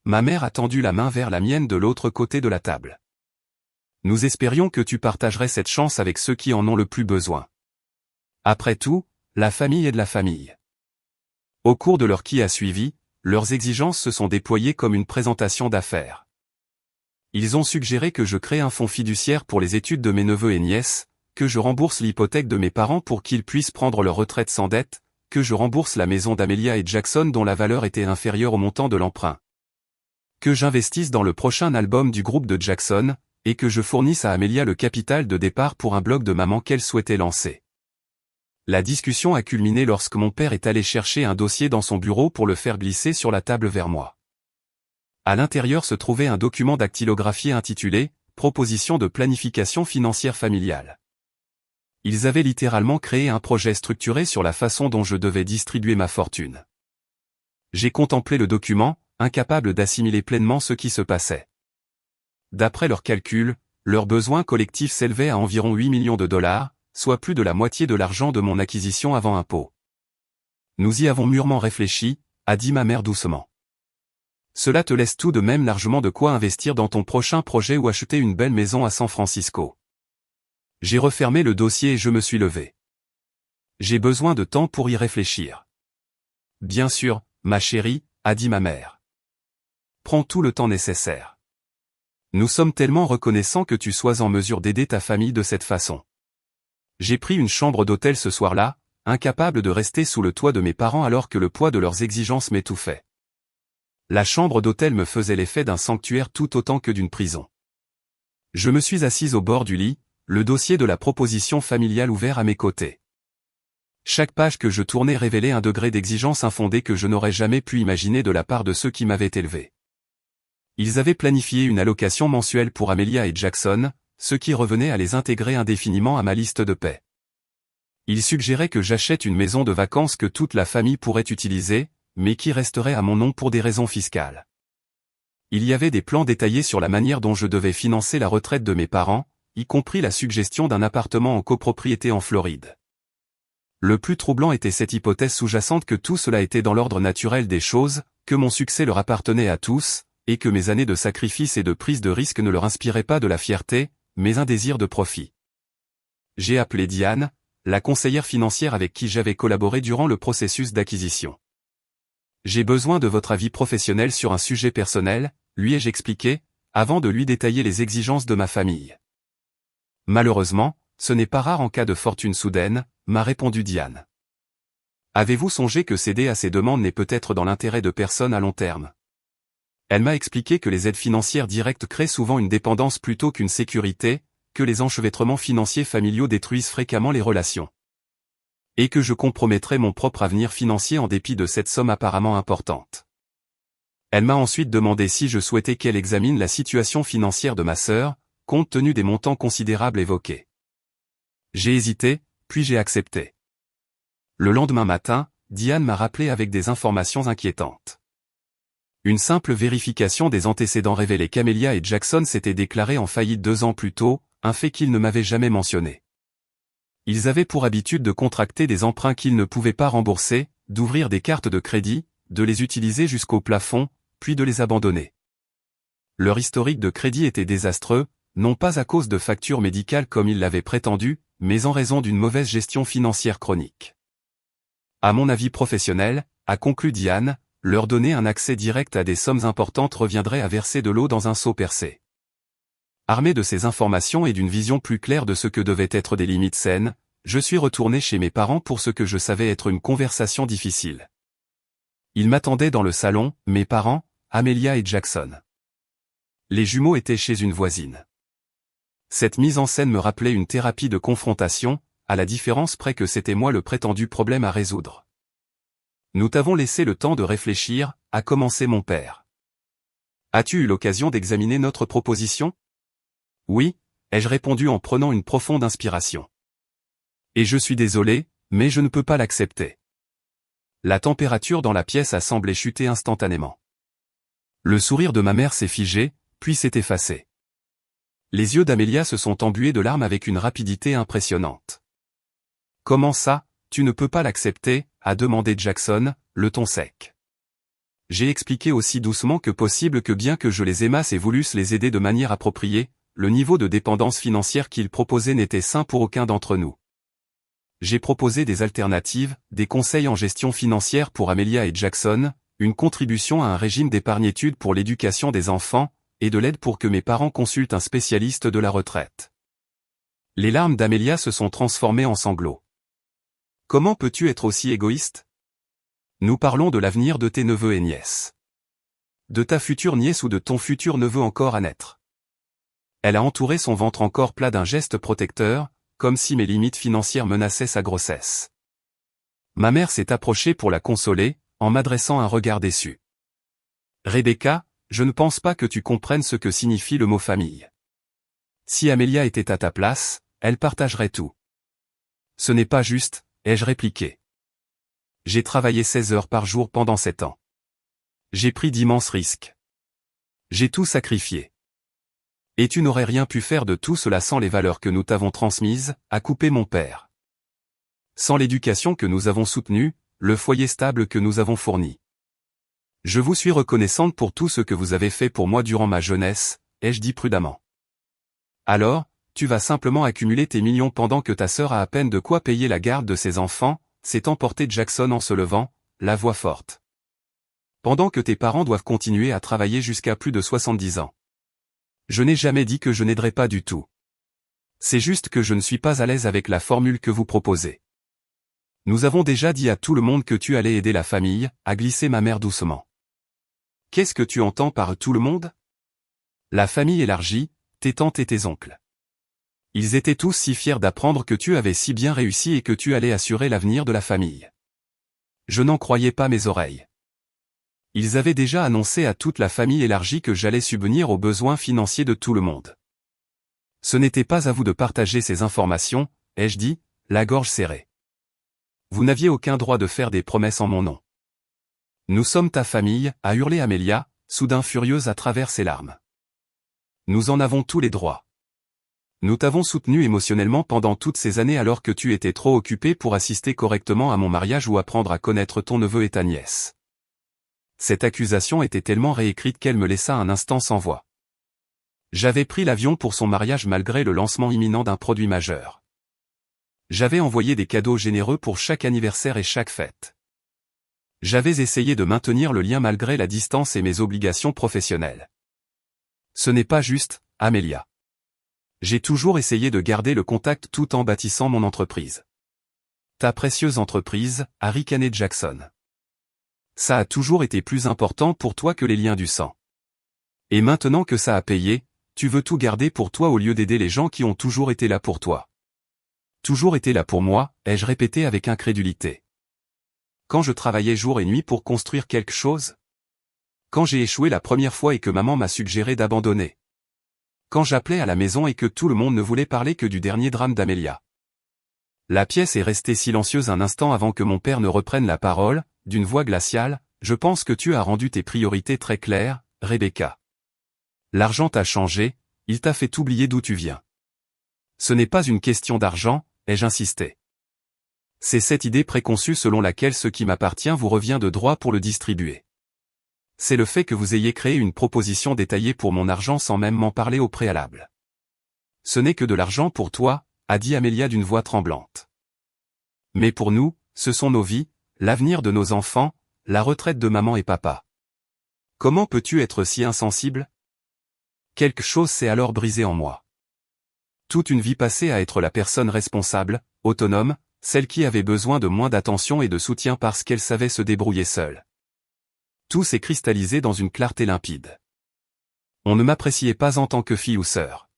Ma mère a tendu la main vers la mienne de l'autre côté de la table. Nous espérions que tu partagerais cette chance avec ceux qui en ont le plus besoin. Après tout, la famille est de la famille. Au cours de l'heure qui a suivi, leurs exigences se sont déployées comme une présentation d'affaires. Ils ont suggéré que je crée un fonds fiduciaire pour les études de mes neveux et nièces, que je rembourse l'hypothèque de mes parents pour qu'ils puissent prendre leur retraite sans dette, que je rembourse la maison d'Amelia et Jackson dont la valeur était inférieure au montant de l'emprunt. Que j'investisse dans le prochain album du groupe de Jackson, et que je fournisse à Amelia le capital de départ pour un blog de maman qu'elle souhaitait lancer. La discussion a culminé lorsque mon père est allé chercher un dossier dans son bureau pour le faire glisser sur la table vers moi. À l'intérieur se trouvait un document dactylographié intitulé « Proposition de planification financière familiale ». Ils avaient littéralement créé un projet structuré sur la façon dont je devais distribuer ma fortune. J'ai contemplé le document, incapable d'assimiler pleinement ce qui se passait. D'après leurs calculs, leurs besoins collectifs s'élevaient à environ 8 millions de dollars, soit plus de la moitié de l'argent de mon acquisition avant impôt. Nous y avons mûrement réfléchi, a dit ma mère doucement. Cela te laisse tout de même largement de quoi investir dans ton prochain projet ou acheter une belle maison à San Francisco. J'ai refermé le dossier et je me suis levé. J'ai besoin de temps pour y réfléchir. Bien sûr, ma chérie, a dit ma mère. Prends tout le temps nécessaire. Nous sommes tellement reconnaissants que tu sois en mesure d'aider ta famille de cette façon. J'ai pris une chambre d'hôtel ce soir-là, incapable de rester sous le toit de mes parents alors que le poids de leurs exigences m'étouffait. La chambre d'hôtel me faisait l'effet d'un sanctuaire tout autant que d'une prison. Je me suis assise au bord du lit, le dossier de la proposition familiale ouvert à mes côtés. Chaque page que je tournais révélait un degré d'exigence infondée que je n'aurais jamais pu imaginer de la part de ceux qui m'avaient élevé. Ils avaient planifié une allocation mensuelle pour Amelia et Jackson, ce qui revenait à les intégrer indéfiniment à ma liste de paix. Ils suggéraient que j'achète une maison de vacances que toute la famille pourrait utiliser, mais qui resterait à mon nom pour des raisons fiscales. Il y avait des plans détaillés sur la manière dont je devais financer la retraite de mes parents, y compris la suggestion d'un appartement en copropriété en Floride. Le plus troublant était cette hypothèse sous-jacente que tout cela était dans l'ordre naturel des choses, que mon succès leur appartenait à tous, et que mes années de sacrifice et de prise de risque ne leur inspiraient pas de la fierté, mais un désir de profit. J'ai appelé Diane, la conseillère financière avec qui j'avais collaboré durant le processus d'acquisition. J'ai besoin de votre avis professionnel sur un sujet personnel, lui ai-je expliqué, avant de lui détailler les exigences de ma famille. Malheureusement, ce n'est pas rare en cas de fortune soudaine, m'a répondu Diane. Avez-vous songé que céder à ces demandes n'est peut-être dans l'intérêt de personne à long terme? Elle m'a expliqué que les aides financières directes créent souvent une dépendance plutôt qu'une sécurité, que les enchevêtrements financiers familiaux détruisent fréquemment les relations. Et que je compromettrais mon propre avenir financier en dépit de cette somme apparemment importante. Elle m'a ensuite demandé si je souhaitais qu'elle examine la situation financière de ma sœur, compte tenu des montants considérables évoqués. J'ai hésité, puis j'ai accepté. Le lendemain matin, Diane m'a rappelé avec des informations inquiétantes. Une simple vérification des antécédents révélait qu'Amelia et Jackson s'étaient déclarés en faillite 2 ans plus tôt, un fait qu'ils ne m'avaient jamais mentionné. Ils avaient pour habitude de contracter des emprunts qu'ils ne pouvaient pas rembourser, d'ouvrir des cartes de crédit, de les utiliser jusqu'au plafond, puis de les abandonner. Leur historique de crédit était désastreux, non pas à cause de factures médicales comme ils l'avaient prétendu, mais en raison d'une mauvaise gestion financière chronique. À mon avis professionnel, a conclu Diane, leur donner un accès direct à des sommes importantes reviendrait à verser de l'eau dans un seau percé. Armé de ces informations et d'une vision plus claire de ce que devaient être des limites saines, je suis retourné chez mes parents pour ce que je savais être une conversation difficile. Ils m'attendaient dans le salon, mes parents, Amelia et Jackson. Les jumeaux étaient chez une voisine. Cette mise en scène me rappelait une thérapie de confrontation, à la différence près que c'était moi le prétendu problème à résoudre. Nous t'avons laissé le temps de réfléchir, a commencé mon père. As-tu eu l'occasion d'examiner notre proposition? Oui, ai-je répondu en prenant une profonde inspiration. Et je suis désolé, mais je ne peux pas l'accepter. La température dans la pièce a semblé chuter instantanément. Le sourire de ma mère s'est figé, puis s'est effacé. Les yeux d'Amelia se sont embués de larmes avec une rapidité impressionnante. Comment ça, tu ne peux pas l'accepter, a demandé Jackson, le ton sec. J'ai expliqué aussi doucement que possible que bien que je les aimasse et voulusse les aider de manière appropriée, le niveau de dépendance financière qu'ils proposaient n'était sain pour aucun d'entre nous. J'ai proposé des alternatives, des conseils en gestion financière pour Amelia et Jackson, une contribution à un régime d'épargne-études pour l'éducation des enfants, et de l'aide pour que mes parents consultent un spécialiste de la retraite. Les larmes d'Amelia se sont transformées en sanglots. Comment peux-tu être aussi égoïste? Nous parlons de l'avenir de tes neveux et nièces. De ta future nièce ou de ton futur neveu encore à naître. Elle a entouré son ventre encore plat d'un geste protecteur, comme si mes limites financières menaçaient sa grossesse. Ma mère s'est approchée pour la consoler, en m'adressant un regard déçu. Rebecca, je ne pense pas que tu comprennes ce que signifie le mot famille. Si Amelia était à ta place, elle partagerait tout. Ce n'est pas juste, ai-je répliqué. J'ai travaillé 16 heures par jour pendant 7 ans. J'ai pris d'immenses risques. J'ai tout sacrifié. Et tu n'aurais rien pu faire de tout cela sans les valeurs que nous t'avons transmises, a coupé mon père. Sans l'éducation que nous avons soutenue, le foyer stable que nous avons fourni. Je vous suis reconnaissante pour tout ce que vous avez fait pour moi durant ma jeunesse, ai-je dit prudemment. Alors, tu vas simplement accumuler tes millions pendant que ta sœur a à peine de quoi payer la garde de ses enfants, s'est emporté Jackson en se levant, la voix forte. Pendant que tes parents doivent continuer à travailler jusqu'à plus de 70 ans. Je n'ai jamais dit que je n'aiderais pas du tout. C'est juste que je ne suis pas à l'aise avec la formule que vous proposez. Nous avons déjà dit à tout le monde que tu allais aider la famille, a glissé ma mère doucement. Qu'est-ce que tu entends par tout le monde? La famille élargie, tes tantes et tes oncles. Ils étaient tous si fiers d'apprendre que tu avais si bien réussi et que tu allais assurer l'avenir de la famille. Je n'en croyais pas mes oreilles. Ils avaient déjà annoncé à toute la famille élargie que j'allais subvenir aux besoins financiers de tout le monde. Ce n'était pas à vous de partager ces informations, ai-je dit, la gorge serrée. Vous n'aviez aucun droit de faire des promesses en mon nom. Nous sommes ta famille, a hurlé Amelia, soudain furieuse à travers ses larmes. Nous en avons tous les droits. Nous t'avons soutenu émotionnellement pendant toutes ces années alors que tu étais trop occupé pour assister correctement à mon mariage ou apprendre à connaître ton neveu et ta nièce. Cette accusation était tellement réécrite qu'elle me laissa un instant sans voix. J'avais pris l'avion pour son mariage malgré le lancement imminent d'un produit majeur. J'avais envoyé des cadeaux généreux pour chaque anniversaire et chaque fête. J'avais essayé de maintenir le lien malgré la distance et mes obligations professionnelles. Ce n'est pas juste, Amelia. J'ai toujours essayé de garder le contact tout en bâtissant mon entreprise. Ta précieuse entreprise, a ricané Jackson. Ça a toujours été plus important pour toi que les liens du sang. Et maintenant que ça a payé, tu veux tout garder pour toi au lieu d'aider les gens qui ont toujours été là pour toi. Toujours été là pour moi, ai-je répété avec incrédulité. Quand je travaillais jour et nuit pour construire quelque chose? Quand j'ai échoué la première fois et que maman m'a suggéré d'abandonner? Quand j'appelais à la maison et que tout le monde ne voulait parler que du dernier drame d'Amelia? La pièce est restée silencieuse un instant avant que mon père ne reprenne la parole, d'une voix glaciale, je pense que tu as rendu tes priorités très claires, Rebecca. L'argent t'a changé, il t'a fait oublier d'où tu viens. Ce n'est pas une question d'argent, ai-je insisté. C'est cette idée préconçue selon laquelle ce qui m'appartient vous revient de droit pour le distribuer. C'est le fait que vous ayez créé une proposition détaillée pour mon argent sans même m'en parler au préalable. Ce n'est que de l'argent pour toi, a dit Amelia d'une voix tremblante. Mais pour nous, ce sont nos vies, l'avenir de nos enfants, la retraite de maman et papa. Comment peux-tu être si insensible? Quelque chose s'est alors brisé en moi. Toute une vie passée à être la personne responsable, autonome, celle qui avait besoin de moins d'attention et de soutien parce qu'elle savait se débrouiller seule. Tout s'est cristallisé dans une clarté limpide. On ne m'appréciait pas en tant que fille ou sœur.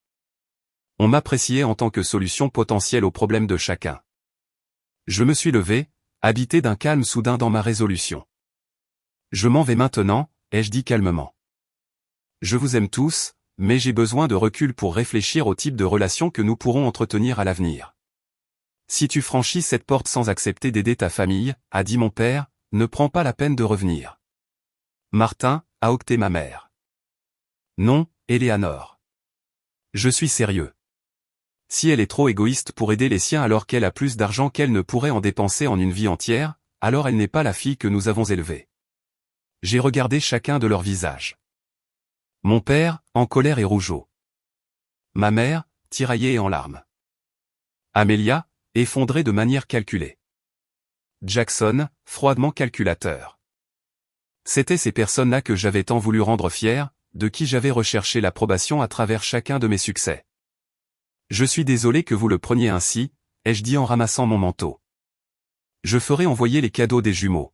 On m'appréciait en tant que solution potentielle aux problèmes de chacun. Je me suis levé, habité d'un calme soudain dans ma résolution. Je m'en vais maintenant, ai-je dit calmement. Je vous aime tous, mais j'ai besoin de recul pour réfléchir au type de relation que nous pourrons entretenir à l'avenir. Si tu franchis cette porte sans accepter d'aider ta famille, a dit mon père, ne prends pas la peine de revenir. Martin, a octé ma mère. Non, Éléanore. Je suis sérieux. Si elle est trop égoïste pour aider les siens alors qu'elle a plus d'argent qu'elle ne pourrait en dépenser en une vie entière, alors elle n'est pas la fille que nous avons élevée. J'ai regardé chacun de leurs visages. Mon père, en colère et rougeau. Ma mère, tiraillée et en larmes. Amelia, effondrée de manière calculée. Jackson, froidement calculateur. C'étaient ces personnes-là que j'avais tant voulu rendre fières, de qui j'avais recherché l'approbation à travers chacun de mes succès. Je suis désolé que vous le preniez ainsi, ai-je dit en ramassant mon manteau. Je ferai envoyer les cadeaux des jumeaux.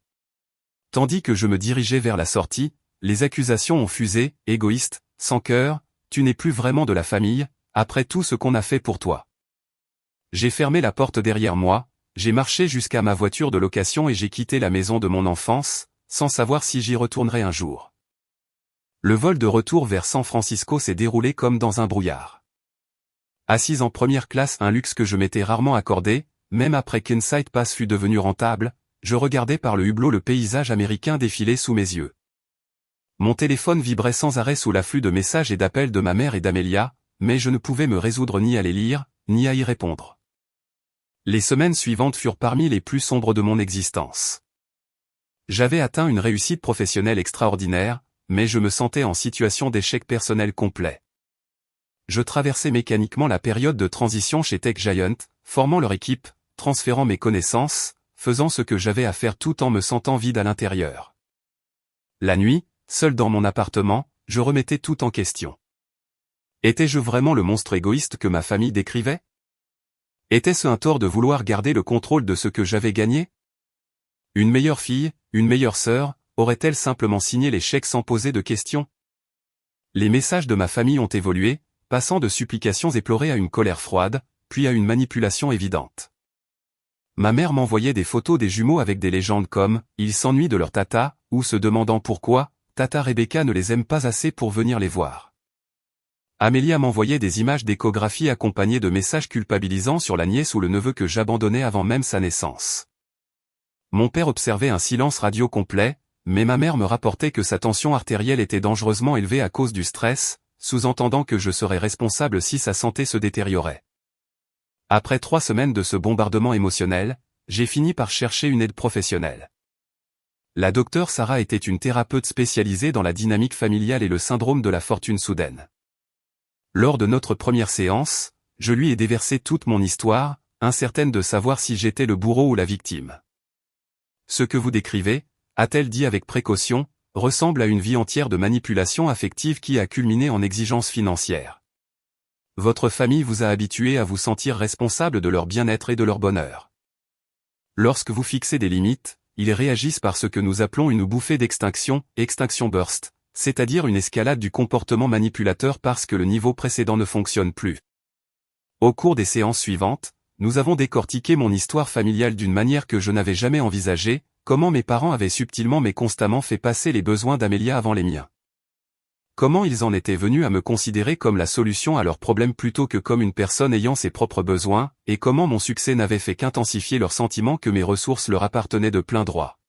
Tandis que je me dirigeais vers la sortie, les accusations ont fusé, égoïste, sans cœur, tu n'es plus vraiment de la famille, après tout ce qu'on a fait pour toi. J'ai fermé la porte derrière moi, j'ai marché jusqu'à ma voiture de location et j'ai quitté la maison de mon enfance, sans savoir si j'y retournerai un jour. Le vol de retour vers San Francisco s'est déroulé comme dans un brouillard. Assise en première classe, un luxe que je m'étais rarement accordé, même après qu'Inside Pass fut devenu rentable, je regardais par le hublot le paysage américain défiler sous mes yeux. Mon téléphone vibrait sans arrêt sous l'afflux de messages et d'appels de ma mère et d'Amelia, mais je ne pouvais me résoudre ni à les lire, ni à y répondre. Les semaines suivantes furent parmi les plus sombres de mon existence. J'avais atteint une réussite professionnelle extraordinaire, mais je me sentais en situation d'échec personnel complet. Je traversais mécaniquement la période de transition chez Tech Giant, formant leur équipe, transférant mes connaissances, faisant ce que j'avais à faire tout en me sentant vide à l'intérieur. La nuit, seul dans mon appartement, je remettais tout en question. Étais-je vraiment le monstre égoïste que ma famille décrivait? Était-ce un tort de vouloir garder le contrôle de ce que j'avais gagné? Une meilleure fille, une meilleure sœur, aurait-elle simplement signé les chèques sans poser de questions? Les messages de ma famille ont évolué, passant de supplications éplorées à une colère froide, puis à une manipulation évidente. Ma mère m'envoyait des photos des jumeaux avec des légendes comme « ils s'ennuient de leur tata » ou se demandant pourquoi « tata Rebecca ne les aime pas assez pour venir les voir ». Amelia m'envoyait des images d'échographie accompagnées de messages culpabilisants sur la nièce ou le neveu que j'abandonnais avant même sa naissance. Mon père observait un silence radio complet, mais ma mère me rapportait que sa tension artérielle était dangereusement élevée à cause du stress, sous-entendant que je serais responsable si sa santé se détériorait. Après 3 semaines de ce bombardement émotionnel, j'ai fini par chercher une aide professionnelle. La docteure Sarah était une thérapeute spécialisée dans la dynamique familiale et le syndrome de la fortune soudaine. Lors de notre première séance, je lui ai déversé toute mon histoire, incertaine de savoir si j'étais le bourreau ou la victime. Ce que vous décrivez, a-t-elle dit avec précaution, ressemble à une vie entière de manipulation affective qui a culminé en exigences financières. Votre famille vous a habitué à vous sentir responsable de leur bien-être et de leur bonheur. Lorsque vous fixez des limites, ils réagissent par ce que nous appelons une bouffée d'extinction, extinction burst, c'est-à-dire une escalade du comportement manipulateur parce que le niveau précédent ne fonctionne plus. Au cours des séances suivantes, nous avons décortiqué mon histoire familiale d'une manière que je n'avais jamais envisagée, comment mes parents avaient subtilement mais constamment fait passer les besoins d'Amelia avant les miens. Comment ils en étaient venus à me considérer comme la solution à leurs problèmes plutôt que comme une personne ayant ses propres besoins, et comment mon succès n'avait fait qu'intensifier leur sentiment que mes ressources leur appartenaient de plein droit.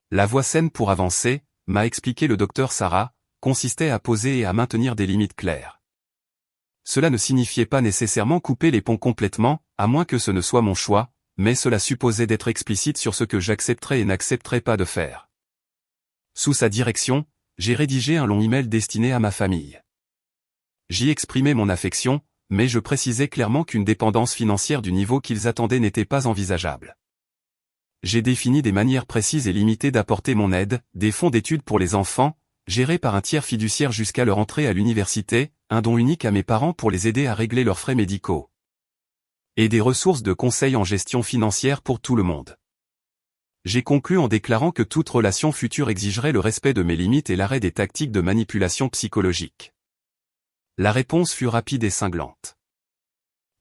La voie saine pour avancer, m'a expliqué le docteur Sarah, consistait à poser et à maintenir des limites claires. Cela ne signifiait pas nécessairement couper les ponts complètement, à moins que ce ne soit mon choix, mais cela supposait d'être explicite sur ce que j'accepterais et n'accepterais pas de faire. Sous sa direction, j'ai rédigé un long email destiné à ma famille. J'y exprimais mon affection, mais je précisais clairement qu'une dépendance financière du niveau qu'ils attendaient n'était pas envisageable. J'ai défini des manières précises et limitées d'apporter mon aide, des fonds d'études pour les enfants, gérés par un tiers fiduciaire jusqu'à leur entrée à l'université, un don unique à mes parents pour les aider à régler leurs frais médicaux. Et des ressources de conseil en gestion financière pour tout le monde. J'ai conclu en déclarant que toute relation future exigerait le respect de mes limites et l'arrêt des tactiques de manipulation psychologique. La réponse fut rapide et cinglante.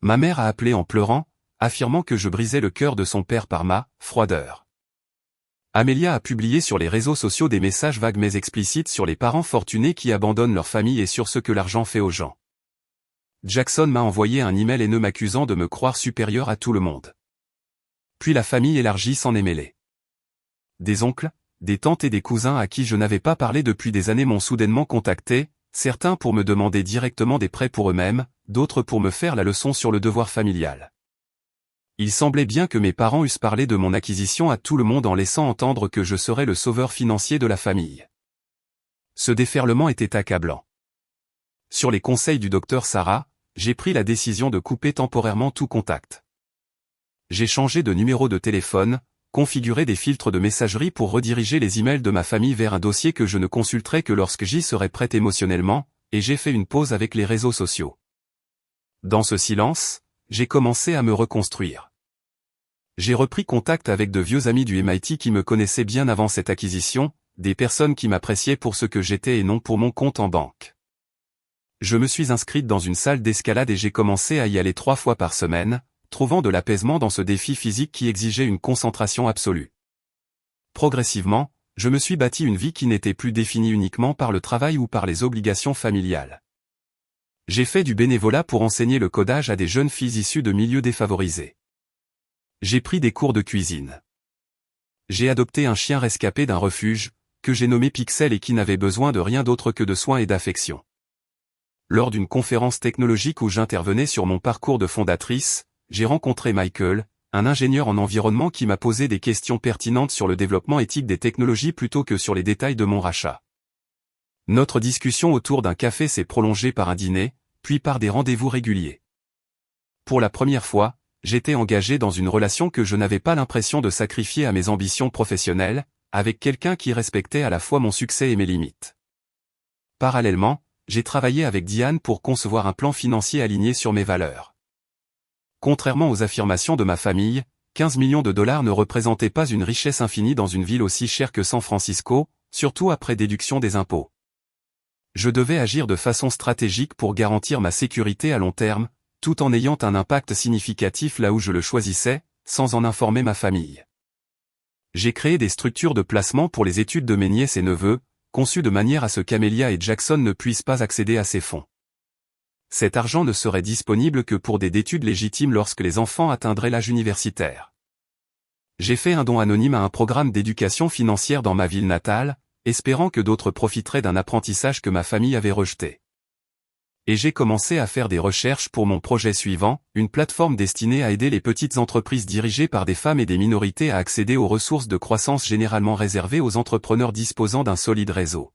Ma mère a appelé en pleurant, affirmant que je brisais le cœur de son père par ma froideur. Amelia a publié sur les réseaux sociaux des messages vagues mais explicites sur les parents fortunés qui abandonnent leur famille et sur ce que l'argent fait aux gens. Jackson m'a envoyé un email haineux m'accusant de me croire supérieur à tout le monde. Puis la famille élargie s'en est mêlée. Des oncles, des tantes et des cousins à qui je n'avais pas parlé depuis des années m'ont soudainement contacté, certains pour me demander directement des prêts pour eux-mêmes, d'autres pour me faire la leçon sur le devoir familial. Il semblait bien que mes parents eussent parlé de mon acquisition à tout le monde en laissant entendre que je serais le sauveur financier de la famille. Ce déferlement était accablant. Sur les conseils du docteur Sarah, j'ai pris la décision de couper temporairement tout contact. J'ai changé de numéro de téléphone, configurer des filtres de messagerie pour rediriger les emails de ma famille vers un dossier que je ne consulterai que lorsque j'y serai prêt émotionnellement, et j'ai fait une pause avec les réseaux sociaux. Dans ce silence, j'ai commencé à me reconstruire. J'ai repris contact avec de vieux amis du MIT qui me connaissaient bien avant cette acquisition, des personnes qui m'appréciaient pour ce que j'étais et non pour mon compte en banque. Je me suis inscrite dans une salle d'escalade et j'ai commencé à y aller 3 fois par semaine, trouvant de l'apaisement dans ce défi physique qui exigeait une concentration absolue. Progressivement, je me suis bâti une vie qui n'était plus définie uniquement par le travail ou par les obligations familiales. J'ai fait du bénévolat pour enseigner le codage à des jeunes filles issues de milieux défavorisés. J'ai pris des cours de cuisine. J'ai adopté un chien rescapé d'un refuge, que j'ai nommé Pixel et qui n'avait besoin de rien d'autre que de soins et d'affection. Lors d'une conférence technologique où j'intervenais sur mon parcours de fondatrice, j'ai rencontré Michael, un ingénieur en environnement qui m'a posé des questions pertinentes sur le développement éthique des technologies plutôt que sur les détails de mon rachat. Notre discussion autour d'un café s'est prolongée par un dîner, puis par des rendez-vous réguliers. Pour la première fois, j'étais engagé dans une relation que je n'avais pas l'impression de sacrifier à mes ambitions professionnelles, avec quelqu'un qui respectait à la fois mon succès et mes limites. Parallèlement, j'ai travaillé avec Diane pour concevoir un plan financier aligné sur mes valeurs. Contrairement aux affirmations de ma famille, 15 millions de dollars ne représentaient pas une richesse infinie dans une ville aussi chère que San Francisco, surtout après déduction des impôts. Je devais agir de façon stratégique pour garantir ma sécurité à long terme, tout en ayant un impact significatif là où je le choisissais, sans en informer ma famille. J'ai créé des structures de placement pour les études de mes nièces et neveux, conçues de manière à ce qu'Amelia et Jackson ne puissent pas accéder à ces fonds. Cet argent ne serait disponible que pour des études légitimes lorsque les enfants atteindraient l'âge universitaire. J'ai fait un don anonyme à un programme d'éducation financière dans ma ville natale, espérant que d'autres profiteraient d'un apprentissage que ma famille avait rejeté. Et j'ai commencé à faire des recherches pour mon projet suivant, une plateforme destinée à aider les petites entreprises dirigées par des femmes et des minorités à accéder aux ressources de croissance généralement réservées aux entrepreneurs disposant d'un solide réseau.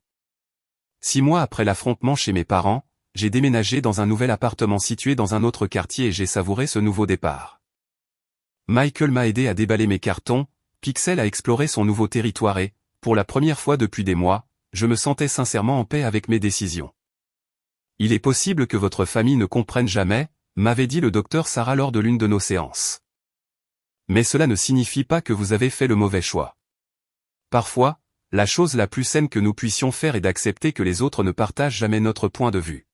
6 mois après l'affrontement chez mes parents, j'ai déménagé dans un nouvel appartement situé dans un autre quartier et j'ai savouré ce nouveau départ. Michael m'a aidé à déballer mes cartons, Pixel a exploré son nouveau territoire et, pour la première fois depuis des mois, je me sentais sincèrement en paix avec mes décisions. Il est possible que votre famille ne comprenne jamais, m'avait dit le docteur Sarah lors de l'une de nos séances. Mais cela ne signifie pas que vous avez fait le mauvais choix. Parfois, la chose la plus saine que nous puissions faire est d'accepter que les autres ne partagent jamais notre point de vue.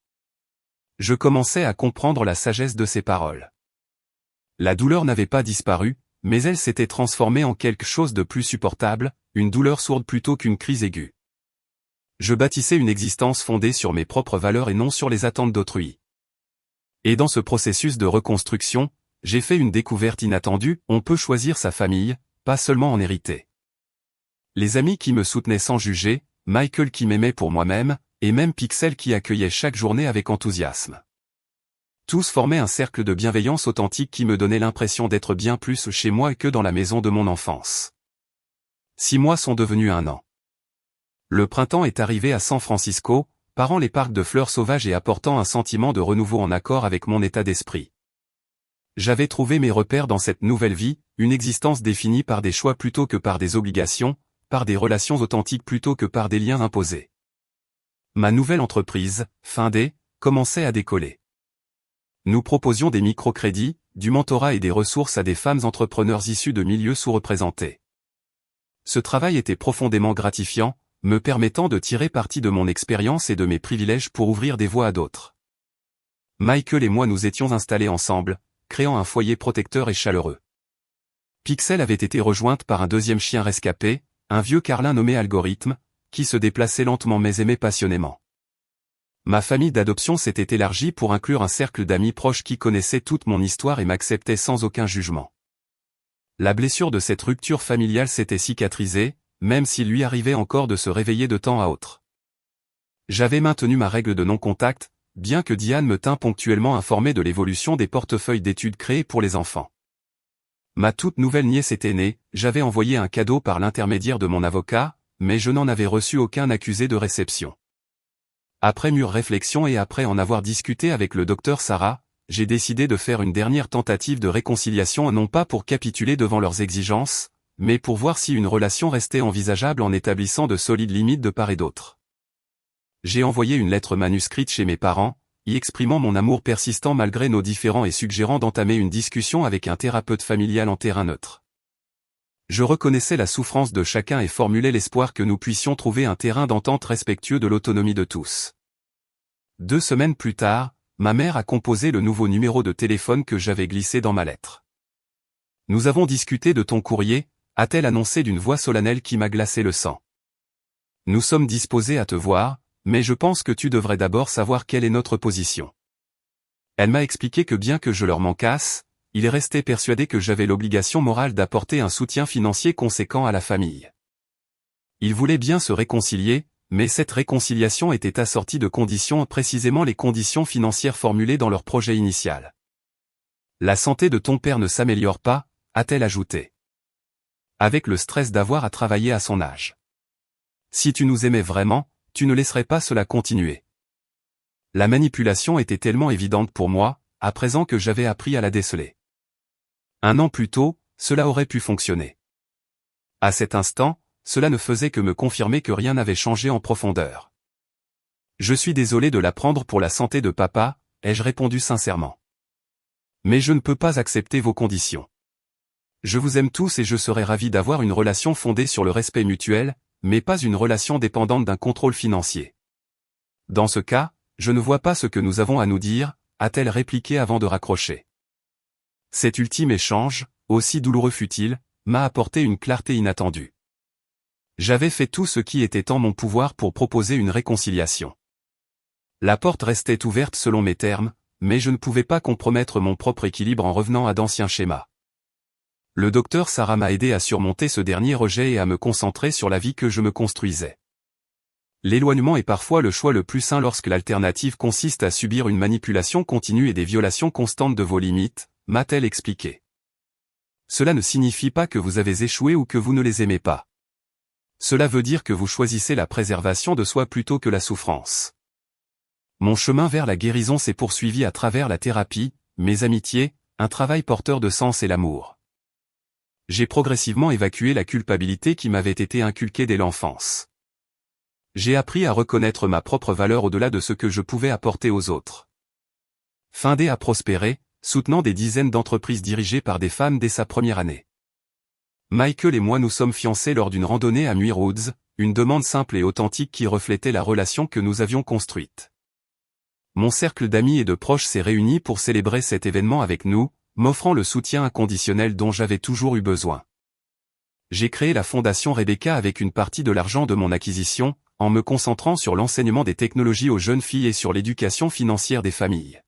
Je commençais à comprendre la sagesse de ces paroles. La douleur n'avait pas disparu, mais elle s'était transformée en quelque chose de plus supportable, une douleur sourde plutôt qu'une crise aiguë. Je bâtissais une existence fondée sur mes propres valeurs et non sur les attentes d'autrui. Et dans ce processus de reconstruction, j'ai fait une découverte inattendue, on peut choisir sa famille, pas seulement en hériter. Les amis qui me soutenaient sans juger, Michael qui m'aimait pour moi-même, et même Pixel qui accueillait chaque journée avec enthousiasme. Tous formaient un cercle de bienveillance authentique qui me donnait l'impression d'être bien plus chez moi que dans la maison de mon enfance. 6 mois sont devenus 1 an. Le printemps est arrivé à San Francisco, parant les parcs de fleurs sauvages et apportant un sentiment de renouveau en accord avec mon état d'esprit. J'avais trouvé mes repères dans cette nouvelle vie, une existence définie par des choix plutôt que par des obligations, par des relations authentiques plutôt que par des liens imposés. Ma nouvelle entreprise, Findé, commençait à décoller. Nous proposions des microcrédits, du mentorat et des ressources à des femmes entrepreneurs issues de milieux sous-représentés. Ce travail était profondément gratifiant, me permettant de tirer parti de mon expérience et de mes privilèges pour ouvrir des voies à d'autres. Michael et moi nous étions installés ensemble, créant un foyer protecteur et chaleureux. Pixel avait été rejointe par un deuxième chien rescapé, un vieux carlin nommé Algorithme, qui se déplaçait lentement mais aimait passionnément. Ma famille d'adoption s'était élargie pour inclure un cercle d'amis proches qui connaissaient toute mon histoire et m'acceptaient sans aucun jugement. La blessure de cette rupture familiale s'était cicatrisée, même s'il lui arrivait encore de se réveiller de temps à autre. J'avais maintenu ma règle de non-contact, bien que Diane me tînt ponctuellement informé de l'évolution des portefeuilles d'études créés pour les enfants. Ma toute nouvelle nièce était née, j'avais envoyé un cadeau par l'intermédiaire de mon avocat, mais je n'en avais reçu aucun accusé de réception. Après mûre réflexion et après en avoir discuté avec le docteur Sarah, j'ai décidé de faire une dernière tentative de réconciliation non pas pour capituler devant leurs exigences, mais pour voir si une relation restait envisageable en établissant de solides limites de part et d'autre. J'ai envoyé une lettre manuscrite chez mes parents, y exprimant mon amour persistant malgré nos différends et suggérant d'entamer une discussion avec un thérapeute familial en terrain neutre. Je reconnaissais la souffrance de chacun et formulais l'espoir que nous puissions trouver un terrain d'entente respectueux de l'autonomie de tous. 2 semaines plus tard, ma mère a composé le nouveau numéro de téléphone que j'avais glissé dans ma lettre. « Nous avons discuté de ton courrier », a-t-elle annoncé d'une voix solennelle qui m'a glacé le sang. « Nous sommes disposés à te voir, mais je pense que tu devrais d'abord savoir quelle est notre position. » Elle m'a expliqué que bien que je leur manquasse, il restait persuadé que j'avais l'obligation morale d'apporter un soutien financier conséquent à la famille. Ils voulaient bien se réconcilier, mais cette réconciliation était assortie de conditions, précisément les conditions financières formulées dans leur projet initial. « La santé de ton père ne s'améliore pas », a-t-elle ajouté. Avec le stress d'avoir à travailler à son âge. Si tu nous aimais vraiment, tu ne laisserais pas cela continuer. La manipulation était tellement évidente pour moi, à présent que j'avais appris à la déceler. 1 an plus tôt, cela aurait pu fonctionner. À cet instant, cela ne faisait que me confirmer que rien n'avait changé en profondeur. Je suis désolé de l'apprendre pour la santé de papa, ai-je répondu sincèrement. Mais je ne peux pas accepter vos conditions. Je vous aime tous et je serais ravi d'avoir une relation fondée sur le respect mutuel, mais pas une relation dépendante d'un contrôle financier. Dans ce cas, je ne vois pas ce que nous avons à nous dire, a-t-elle répliqué avant de raccrocher. Cet ultime échange, aussi douloureux fut-il, m'a apporté une clarté inattendue. J'avais fait tout ce qui était en mon pouvoir pour proposer une réconciliation. La porte restait ouverte selon mes termes, mais je ne pouvais pas compromettre mon propre équilibre en revenant à d'anciens schémas. Le docteur Sarah m'a aidé à surmonter ce dernier rejet et à me concentrer sur la vie que je me construisais. L'éloignement est parfois le choix le plus sain lorsque l'alternative consiste à subir une manipulation continue et des violations constantes de vos limites, m'a-t-elle expliqué. Cela ne signifie pas que vous avez échoué ou que vous ne les aimez pas. Cela veut dire que vous choisissez la préservation de soi plutôt que la souffrance. Mon chemin vers la guérison s'est poursuivi à travers la thérapie, mes amitiés, un travail porteur de sens et l'amour. J'ai progressivement évacué la culpabilité qui m'avait été inculquée dès l'enfance. J'ai appris à reconnaître ma propre valeur au-delà de ce que je pouvais apporter aux autres. Findé à prospérer, soutenant des dizaines d'entreprises dirigées par des femmes dès sa première année. Michael et moi nous sommes fiancés lors d'une randonnée à Muir Woods, une demande simple et authentique qui reflétait la relation que nous avions construite. Mon cercle d'amis et de proches s'est réuni pour célébrer cet événement avec nous, m'offrant le soutien inconditionnel dont j'avais toujours eu besoin. J'ai créé la fondation Rebecca avec une partie de l'argent de mon acquisition, en me concentrant sur l'enseignement des technologies aux jeunes filles et sur l'éducation financière des familles.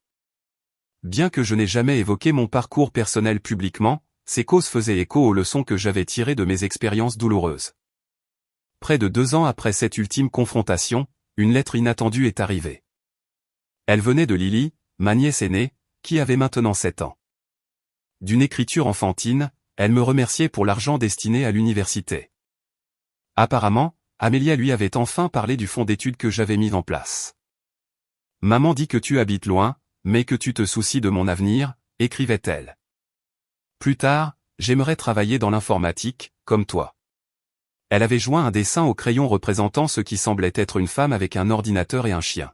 Bien que je n'ai jamais évoqué mon parcours personnel publiquement, ces causes faisaient écho aux leçons que j'avais tirées de mes expériences douloureuses. Près de 2 ans après cette ultime confrontation, une lettre inattendue est arrivée. Elle venait de Lily, ma nièce aînée, qui avait maintenant 7 ans. D'une écriture enfantine, elle me remerciait pour l'argent destiné à l'université. Apparemment, Amélia lui avait enfin parlé du fonds d'études que j'avais mis en place. « Maman dit que tu habites loin, mais que tu te soucies de mon avenir », écrivait-elle. Plus tard, j'aimerais travailler dans l'informatique, comme toi. Elle avait joint un dessin au crayon représentant ce qui semblait être une femme avec un ordinateur et un chien.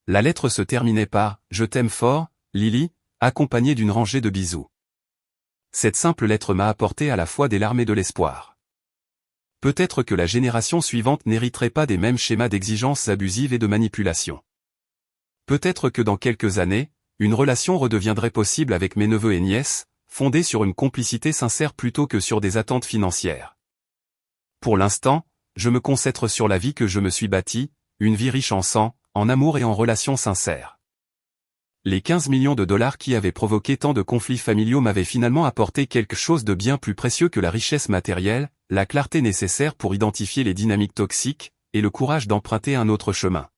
La lettre se terminait par « Je t'aime fort, Lily », accompagnée d'une rangée de bisous. Cette simple lettre m'a apporté à la fois des larmes et de l'espoir. Peut-être que la génération suivante n'hériterait pas des mêmes schémas d'exigences abusives et de manipulation. Peut-être que dans quelques années, une relation redeviendrait possible avec mes neveux et nièces, fondée sur une complicité sincère plutôt que sur des attentes financières. Pour l'instant, je me concentre sur la vie que je me suis bâtie, une vie riche en sang, en amour et en relations sincères. Les 15 millions de dollars qui avaient provoqué tant de conflits familiaux m'avaient finalement apporté quelque chose de bien plus précieux que la richesse matérielle, la clarté nécessaire pour identifier les dynamiques toxiques, et le courage d'emprunter un autre chemin.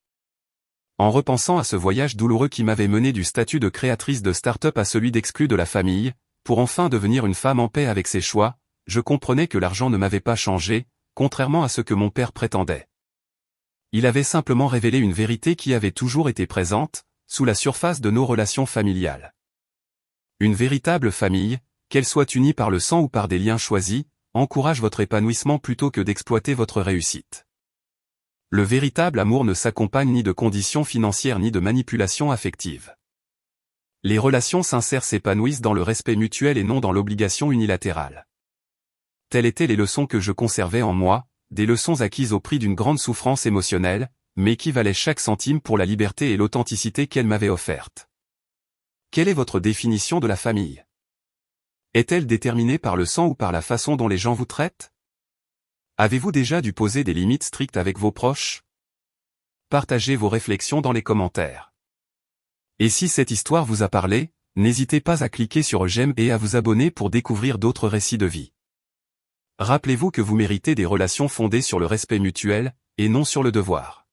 En repensant à ce voyage douloureux qui m'avait mené du statut de créatrice de start-up à celui d'exclue de la famille, pour enfin devenir une femme en paix avec ses choix, je comprenais que l'argent ne m'avait pas changé, contrairement à ce que mon père prétendait. Il avait simplement révélé une vérité qui avait toujours été présente, sous la surface de nos relations familiales. Une véritable famille, qu'elle soit unie par le sang ou par des liens choisis, encourage votre épanouissement plutôt que d'exploiter votre réussite. Le véritable amour ne s'accompagne ni de conditions financières ni de manipulation affective. Les relations sincères s'épanouissent dans le respect mutuel et non dans l'obligation unilatérale. Telles étaient les leçons que je conservais en moi, des leçons acquises au prix d'une grande souffrance émotionnelle, mais qui valaient chaque centime pour la liberté et l'authenticité qu'elle m'avait offerte. Quelle est votre définition de la famille? Est-elle déterminée par le sang ou par la façon dont les gens vous traitent? Avez-vous déjà dû poser des limites strictes avec vos proches? Partagez vos réflexions dans les commentaires. Et si cette histoire vous a parlé, n'hésitez pas à cliquer sur j'aime et à vous abonner pour découvrir d'autres récits de vie. Rappelez-vous que vous méritez des relations fondées sur le respect mutuel, et non sur le devoir.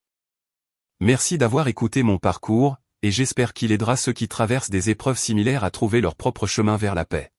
Merci d'avoir écouté mon parcours, et j'espère qu'il aidera ceux qui traversent des épreuves similaires à trouver leur propre chemin vers la paix.